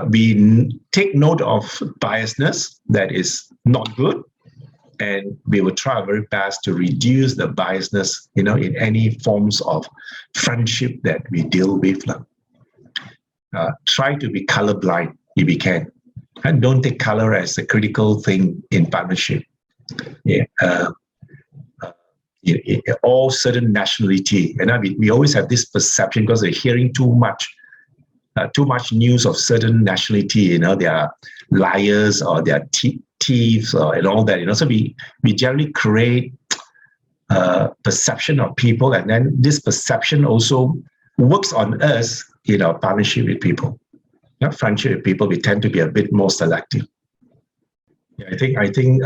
We take note of biasness that is not good, and we will try our very best to reduce the biasness, in any forms of friendship that we deal with. Try to be colorblind if we can, and don't take color as a critical thing in partnership. Yeah. All certain nationality, and we always have this perception because we're hearing too much news of certain nationality. They are liars or they are thieves and all that. So we generally create perception of people, and then this perception also works on us in our partnership with people. Not friendship with people, we tend to be a bit more selective. Yeah, I think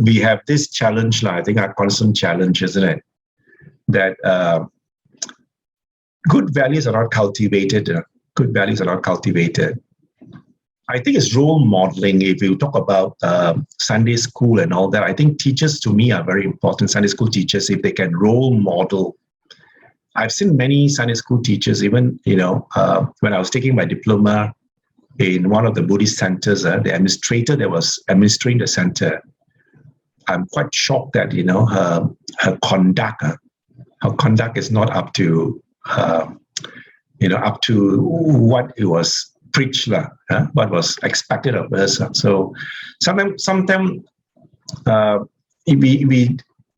we have this challenge, I think our constant challenge, isn't it? That good values are not cultivated. Good values are not cultivated. I think it's role modeling. If you talk about Sunday school and all that, I think teachers to me are very important. Sunday school teachers, if they can role model. I've seen many Sunday school teachers, even, when I was taking my diploma in one of the Buddhist centers, the administrator that was administering the center, I'm quite shocked that, her conduct is not up to, up to what it was preached, what was expected of us. So sometimes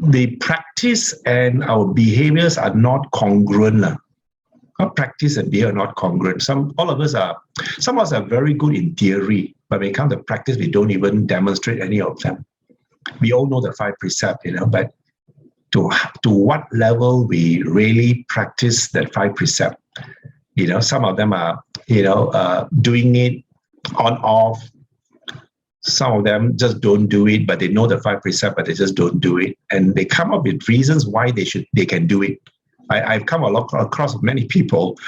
the practice and our behaviors are not congruent. Our practice and behavior are not congruent. Some of us are very good in theory, but when it comes to practice, we don't even demonstrate any of them. We all know the 5 precepts, but to what level we really practice that 5 precepts. Some of them are, doing it on off. Some of them just don't do it, but they know the 5 precepts, but they just don't do it. And they come up with reasons why they can do it. I've come across many people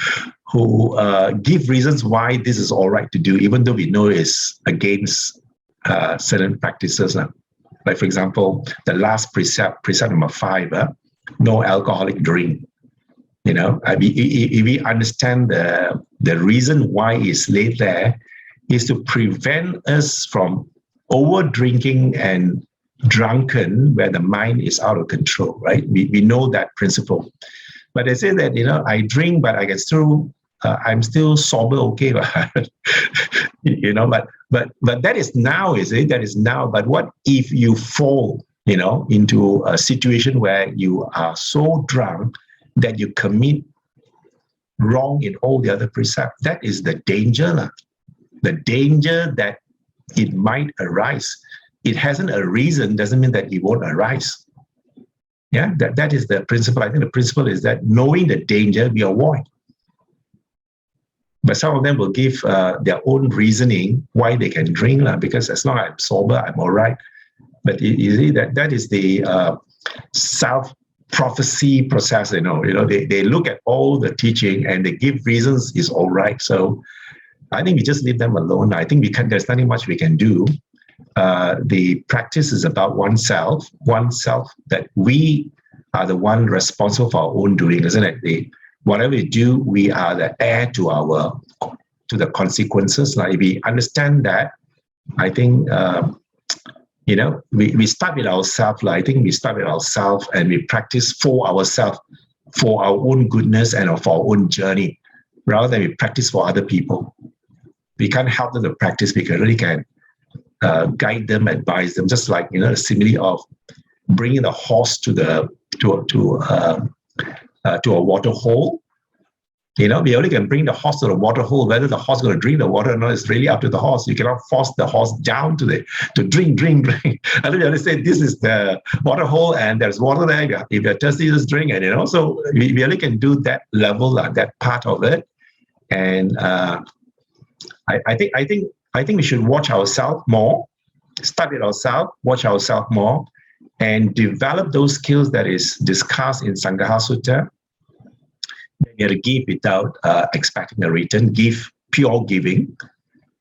who give reasons why this is all right to do, even though we know it's against certain practices. Like, for example, the last precept number 5, no alcoholic drink. If we understand the reason why it's laid there, is to prevent us from over drinking and drunken where the mind is out of control, right? We know that principle. But they say that, I drink, but I can still, I'm still sober, okay. But that is now, is it? That is now. But what if you fall, into a situation where you are so drunk that you commit wrong in all the other precepts? That is the danger. The danger that it might arise. It hasn't a reason, doesn't mean that it won't arise. Yeah, that is the principle. I think the principle is that knowing the danger, we avoid. But some of them will give their own reasoning why they can drink, because as long as I'm sober, I'm all right. But you see, that is the self-prophecy process. They look at all the teaching and they give reasons is all right. So I think we just leave them alone. I think there's nothing much we can do. The practice is about oneself, that we are the one responsible for our own doing, isn't it? Whatever we do, we are the heir to the consequences. If we understand that, I think, we start with ourselves. I think we start with ourselves and we practice for ourselves, for our own goodness and for our own journey, rather than we practice for other people. We can't help them to practice. We really can guide them, advise them, just like the simile of bringing the horse to a water hole. We only can bring the horse to the water hole. Whether the horse is going to drink the water or not is really up to the horse. You cannot force the horse down to drink. And then you only say, this is the water hole and there's water there. If you're thirsty, just drink it, So we only can do that level, that part of it. And I think we should watch ourselves more, study ourselves, watch ourselves more, and develop those skills that is discussed in Sangaha Sutta. You have to give without expecting a return, give pure giving,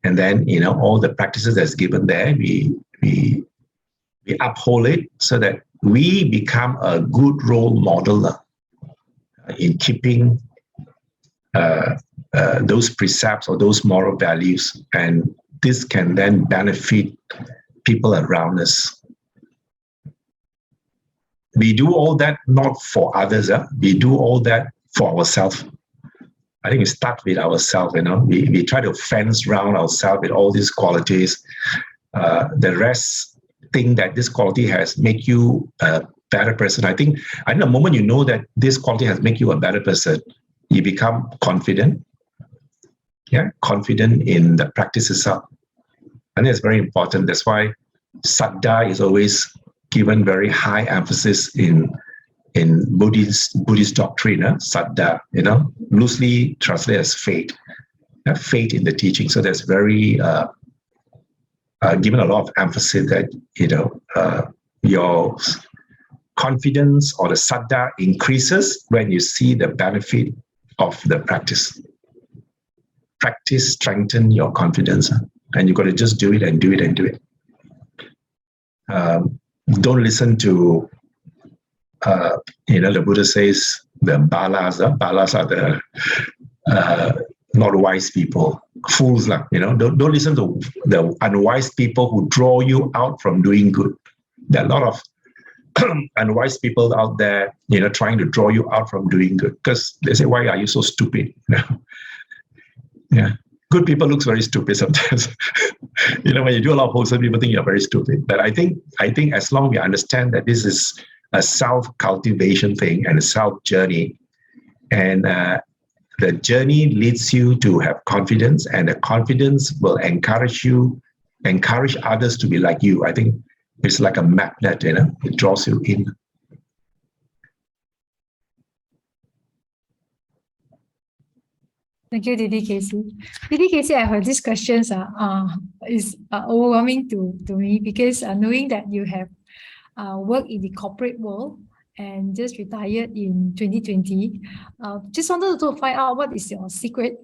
and then all the practices that's given there, we uphold it so that we become a good role model in keeping those precepts or those moral values, and this can then benefit people around us. We do all that not for others, we do all that for ourselves. I think we start with ourselves, we try to fence around ourselves with all these qualities. The rest think that this quality has make you a better person. I think the moment you know that this quality has make you a better person, you become confident. Confident in the practice itself. And it's very important. That's why Saddha is always given very high emphasis in Buddhist doctrine. Saddha, loosely translated as faith. Faith in the teaching. So there's very given a lot of emphasis that your confidence or the Saddha increases when you see the benefit of the practice. Practice strengthen your confidence, and you got to just do it and do it and do it. Don't listen to the Buddha says the balas. Balas are the not wise people, fools. Don't listen to the unwise people who draw you out from doing good. There are a lot of unwise people out there, trying to draw you out from doing good, because they say, why are you so stupid? Good people looks very stupid sometimes. When you do a lot of wholesome, people think you're very stupid. But I think as long as we understand that this is a self-cultivation thing and a self-journey, and the journey leads you to have confidence, and the confidence will encourage others to be like you. I think it's like a magnet, it draws you in. Thank you, Didi Casey. Didi Casey, I heard these questions is overwhelming to me, because knowing that you have worked in the corporate world and just retired in 2020, just wanted to find out what is your secret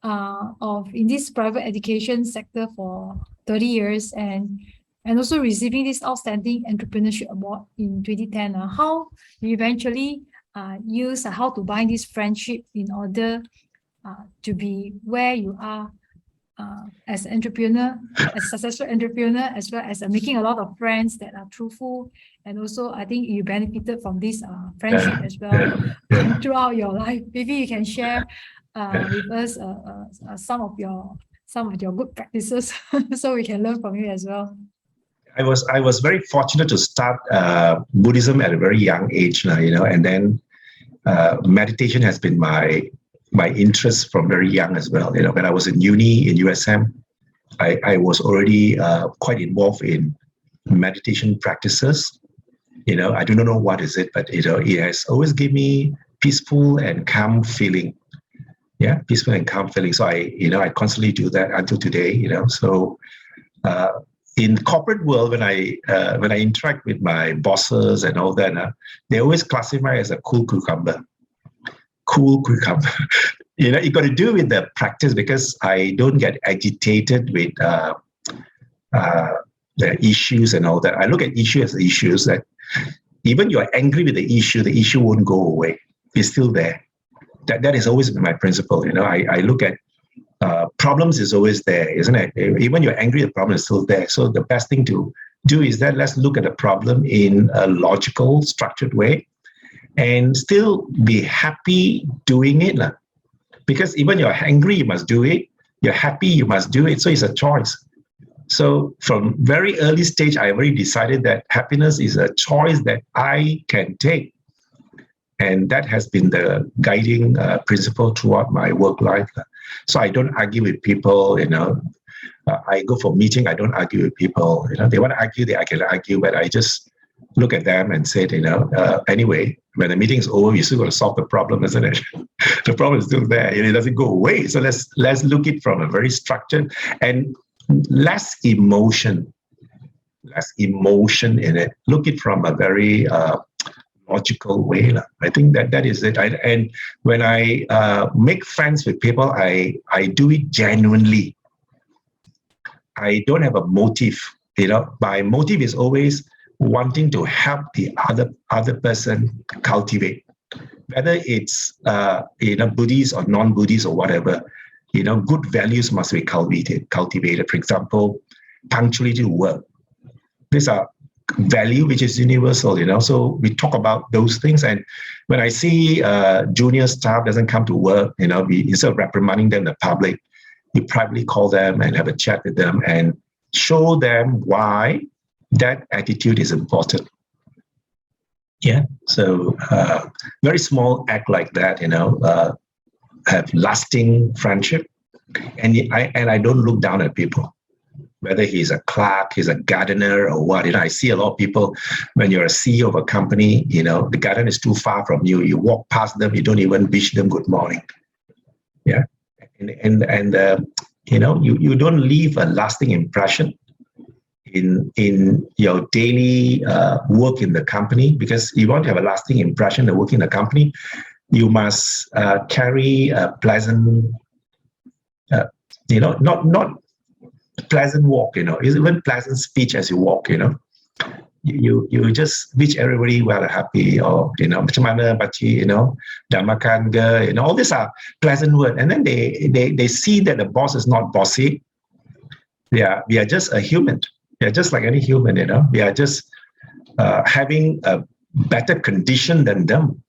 of in this private education sector for 30 years and also receiving this outstanding entrepreneurship award in 2010. How you eventually use how to bind this friendship in order to be where you are as an entrepreneur, as a successful entrepreneur, as well as making a lot of friends that are truthful. And also, I think you benefited from this friendship as well throughout your life. Maybe you can share with us some of your good practices so we can learn from you as well. I was very fortunate to start Buddhism at a very young age, and then meditation has been my interest from very young as well. When I was in uni in USM, I was already quite involved in meditation practices. I do not know what is it, but it has always given me peaceful and calm feeling. Peaceful and calm feeling. So I constantly do that until today. So in corporate world, when I interact with my bosses and all that, they always classify me as a cool cucumber. Cool cucumber. It got to do with the practice, because I don't get agitated with the issues and all that. I look at issues as issues that even you're angry with the issue won't go away. It's still there. That has always been my principle. I look at problems is always there, isn't it? Even you're angry, the problem is still there. So the best thing to do is that let's look at the problem in a logical, structured way, and still be happy doing it. Because even you're angry, you must do it. You're happy, you must do it. So it's a choice. So from very early stage, I already decided that happiness is a choice that I can take. And that has been the guiding principle throughout my work life. So I don't argue with people, I go for meeting, I don't argue with people. They want to argue, I can argue, but I just look at them and say, anyway, when the meeting is over, we still got to solve the problem, isn't it? The problem is still there. It doesn't go away. So let's look at it from a very structured and less emotion in it. Look at it from a very logical way. I think that is it. And when I make friends with people, I do it genuinely. I don't have a motive. My motive is always wanting to help the other person cultivate, whether it's Buddhist or non-Buddhist or whatever. Good values must be cultivated. For example, punctuality to work. These are value which is universal. So we talk about those things. And when I see junior staff doesn't come to work, we, instead of reprimanding them in the public, we privately call them and have a chat with them and show them why that attitude is important. Yeah. So very small act like that, have lasting friendship. And I don't look down at people, whether he's a clerk, he's a gardener or what. I see a lot of people, when you're a CEO of a company, the garden is too far from you. You walk past them, you don't even wish them good morning. Yeah. And you don't leave a lasting impression in your daily work in the company, because you want to have a lasting impression of working in the company. You must carry a pleasant, not pleasant walk, it's even pleasant speech as you walk, you just wish everybody well and happy, or macam mana baci, Dhamma kan ke, all these are pleasant words. And then they see that the boss is not bossy. We are just a human. We are just like any human, we are just having a better condition than them.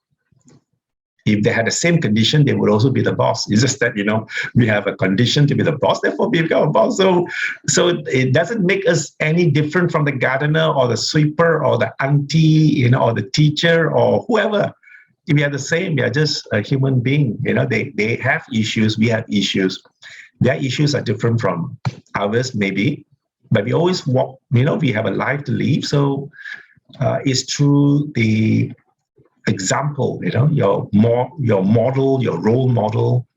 If they had the same condition, they would also be the boss. It's just that, we have a condition to be the boss, therefore we become a boss. So it doesn't make us any different from the gardener or the sweeper or the auntie, or the teacher or whoever. We are the same. We are just a human being. They have issues. We have issues. Their issues are different from ours, maybe. But we always walk, we have a life to live. So it's through the example, your model, your role model.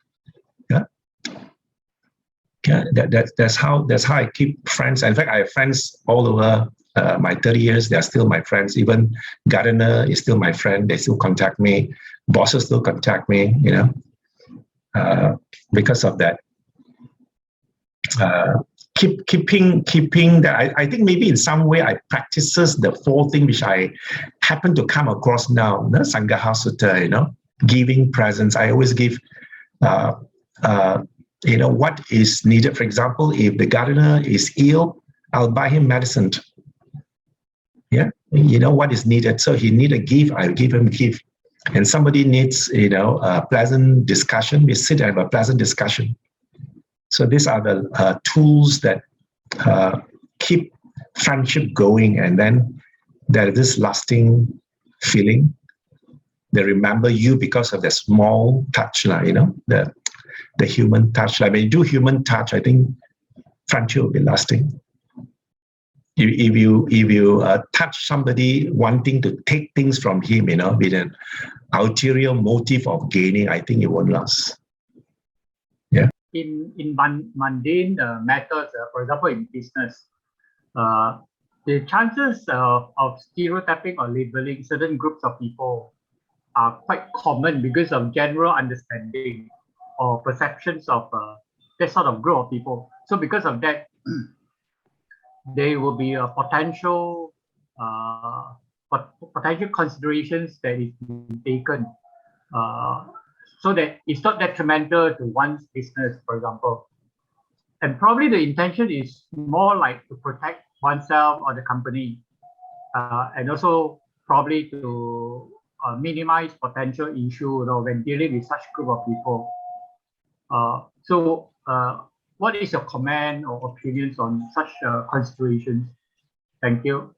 That's how I keep friends. In fact, I have friends all over my 30 years. They're still my friends. Even gardener is still my friend. They still contact me. Bosses still contact me. Because of that. Keeping that. I think maybe in some way I practices the four things which I happen to come across now. Sangha Sutta, giving presents. I always give, what is needed. For example, if the gardener is ill, I'll buy him medicine. Yeah, what is needed. So he need a gift, I'll give him a gift. And somebody needs, a pleasant discussion. We sit and have a pleasant discussion. So these are the tools that keep friendship going, and then there is this lasting feeling. They remember you because of the small touch, the human touch. When you do human touch, I think friendship will be lasting. If you touch somebody wanting to take things from him, with an ulterior motive of gaining, I think it won't last. Yeah. In mundane matters, for example, in business, the chances of stereotyping or labeling certain groups of people are quite common because of general understanding or perceptions of that sort of group of people. So because of that, there will be a potential considerations that is taken, so that it's not detrimental to one's business, for example. And probably the intention is more like to protect oneself or the company, and also probably to minimize potential issue, when dealing with such group of people. So what is your comment or opinions on such considerations? Thank you.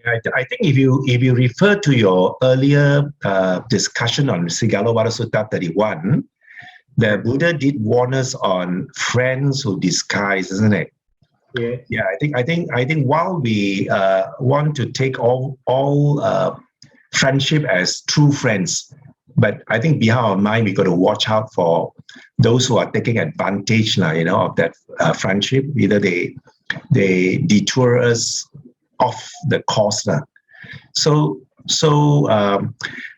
I think if you refer to your earlier discussion on Sigalovada Sutta 31, the Buddha did warn us on friends who disguise, isn't it? Yeah. Yeah, I think while we want to take all friendship as true friends, but I think behind our mind we got to watch out for those who are taking advantage, of that friendship. Either they detour us off the course, So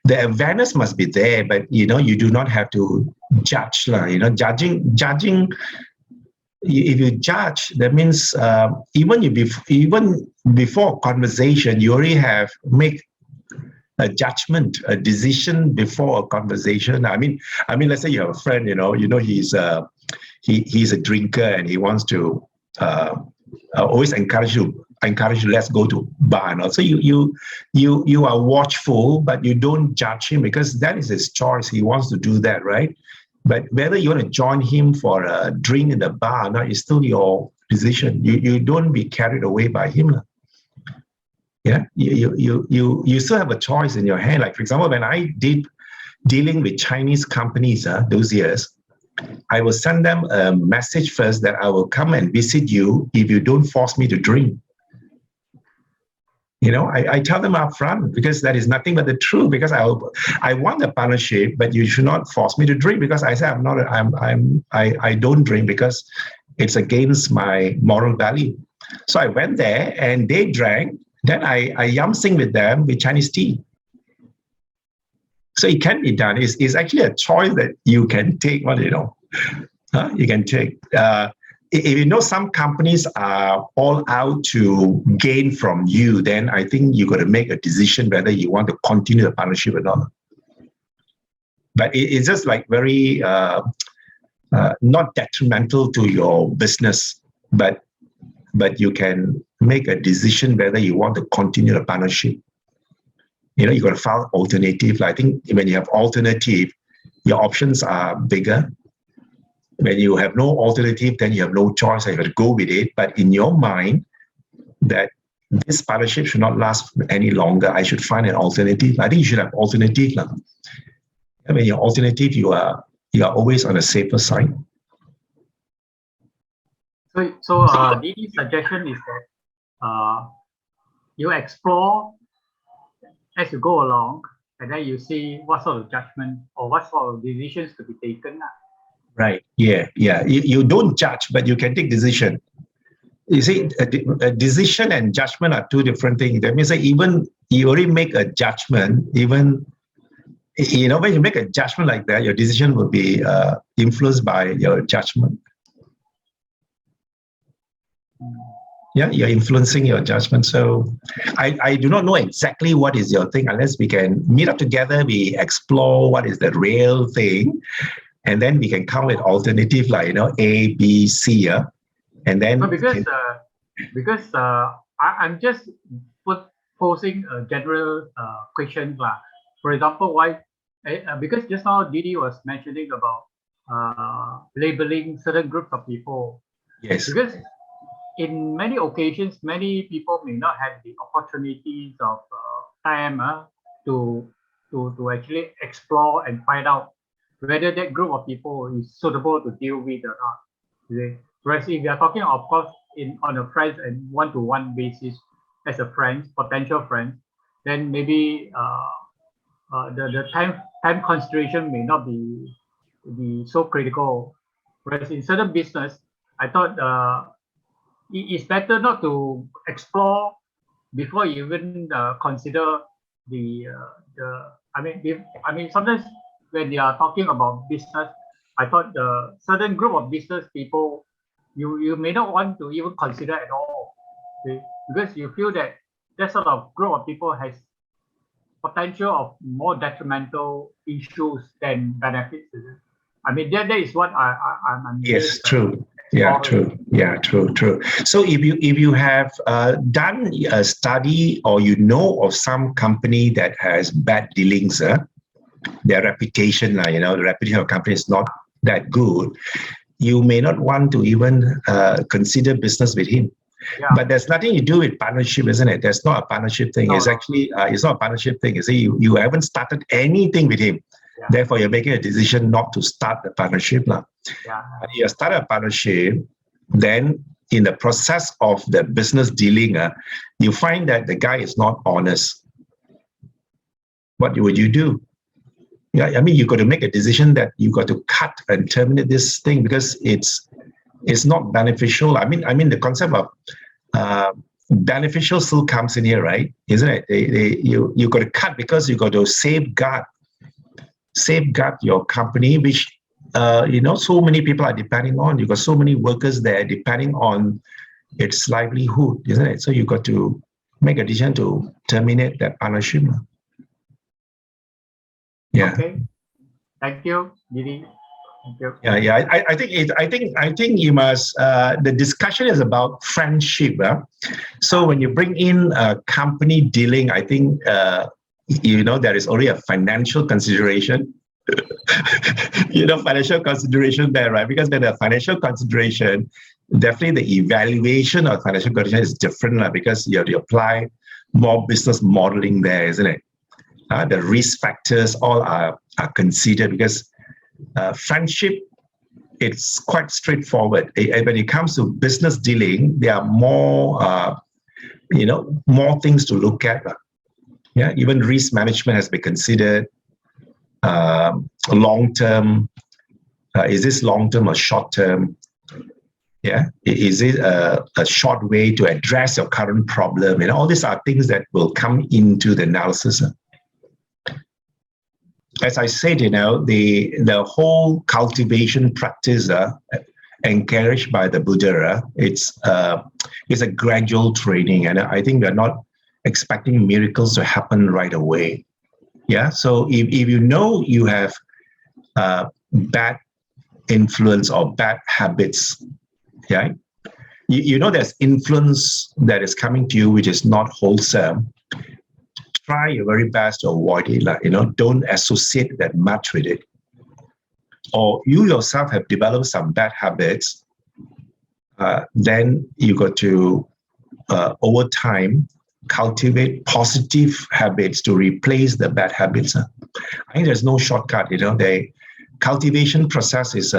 the awareness must be there, but you do not have to judge, judging. If you judge, that means even before conversation, you already have make a judgment, a decision before a conversation. I mean, let's say you have a friend, he's a drinker and he wants to always encourage you, let's go to bar. So you are watchful, but you don't judge him because that is his choice. He wants to do that, right? But whether you want to join him for a drink in the bar or not is still your decision. You don't be carried away by him. Yeah, you still have a choice in your hand. Like, for example, when I did dealing with Chinese companies those years, I will send them a message first that I will come and visit you if you don't force me to drink. I tell them up front because that is nothing but the truth. Because I want a partnership, but you should not force me to drink because I say I don't drink because it's against my moral value. So I went there and they drank. Then I yam sing with them with Chinese tea. So it can be done. It's actually a choice that you can take. You can take. If some companies are all out to gain from you, then I think you got to make a decision whether you want to continue the partnership or not. But it's just like very not detrimental to your business, but you can make a decision whether you want to continue the partnership. You got to find alternative. I think when you have alternative, your options are bigger. When you have no alternative, then you have no choice. You have to go with it. But in your mind, that this partnership should not last any longer. I should find an alternative. I think you should have alternative. When your alternative, you are always on the safer side. So Didi's suggestion is that you explore as you go along, and then you see what sort of judgment or what sort of decisions to be taken. Right. Yeah. You don't judge, but you can take decision. You see, a decision and judgment are two different things. That means that even you already make a judgment, even when you make a judgment like that, your decision will be influenced by your judgment. Yeah, you're influencing your judgment. So I do not know exactly what is your thing unless we can meet up together, we explore what is the real thing, and then we can come with alternative like A, B, C, and then because I'm just posing a general question. For example, why? Because just now Didi was mentioning about labeling certain groups of people. Yes. Because in many occasions, many people may not have the opportunities of time to actually explore and find out whether that group of people is suitable to deal with or not. Whereas if you are talking, of course, on a friends and one-to-one basis as a friend, potential friend, then maybe the time consideration may not be so critical. Whereas in certain business, I thought it's better not to explore before you even consider I mean sometimes when they are talking about business, I thought the certain group of business people you may not want to even consider at all, okay? Because you feel that sort of group of people has potential of more detrimental issues than benefits. I mean that is what I'm yes, true. Yeah, true. Yeah, true. So if you have done a study or of some company that has bad dealings, their reputation, the reputation of the company is not that good, you may not want to even consider business with him. Yeah. But there's nothing to do with partnership, isn't it? That's not a partnership thing. No, It's no. actually, it's not a partnership thing. You see, you haven't started anything with him. Yeah. Therefore, you're making a decision not to start the partnership. Yeah. You start a partnership, then in the process of the business dealing, you find that the guy is not honest. What would you do? Yeah, I mean, you got to make a decision that you got to cut and terminate this thing because it's not beneficial. I mean, the concept of beneficial still comes in here, right? Isn't it? You got to cut because you got to safeguard your company, which so many people are depending on. You got so many workers there depending on its livelihood, isn't it? So you got to make a decision to terminate that partnership. Yeah. Okay. Thank you, Didi. Thank you. Yeah. I think you must. The discussion is about friendship. So when you bring in company dealing, I think there is already a financial consideration. Financial consideration there, right? Because then the financial consideration, definitely the evaluation of financial consideration is different, because you have to apply more business modeling there, isn't it? The risk factors all are considered, because friendship, it's quite straightforward. When it comes to business dealing, there are more, more things to look at. Yeah, even risk management has been considered. Long term, is this long term or short term? Yeah, is it a short way to address your current problem? All these are things that will come into the analysis. As I said, the whole cultivation practice encouraged by the Buddha, it's a gradual training, and I think we're not expecting miracles to happen right away. Yeah, so if you have bad influence or bad habits, yeah, there's influence that is coming to you which is not wholesome. Try your very best to avoid it. Don't associate that much with it. Or you yourself have developed some bad habits, then you got to, over time, cultivate positive habits to replace the bad habits. I think there's no shortcut. The cultivation process is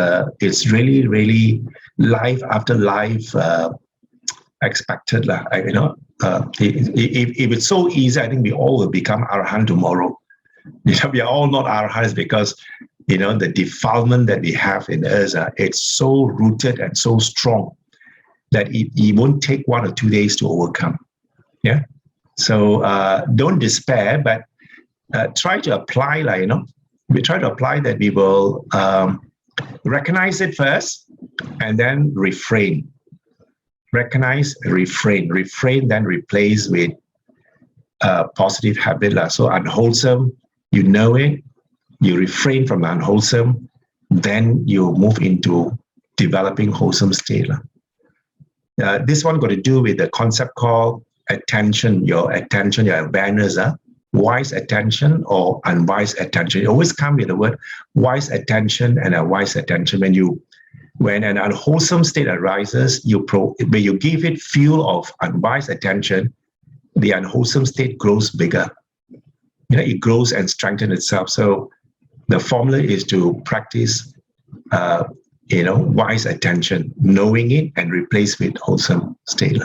really, really life after life expected. If it's so easy, I think we all will become arahant tomorrow. We are all not arahants because the defilement that we have in us, it's so rooted and so strong that it won't take 1 or 2 days to overcome. Yeah. So don't despair, but try to apply. We try to apply that. We will recognize it first, and then refrain. Recognize, refrain, then replace with positive habit. So unwholesome, you know it, you refrain from the unwholesome, then you move into developing wholesome state. This one got to do with the concept called attention, your awareness, wise attention or unwise attention. It always comes with the word wise attention and a wise attention. When an unwholesome state arises, when you give it fuel of unwise attention, the unwholesome state grows bigger. It grows and strengthens itself. So the formula is to practice, wise attention, knowing it and replace with wholesome state.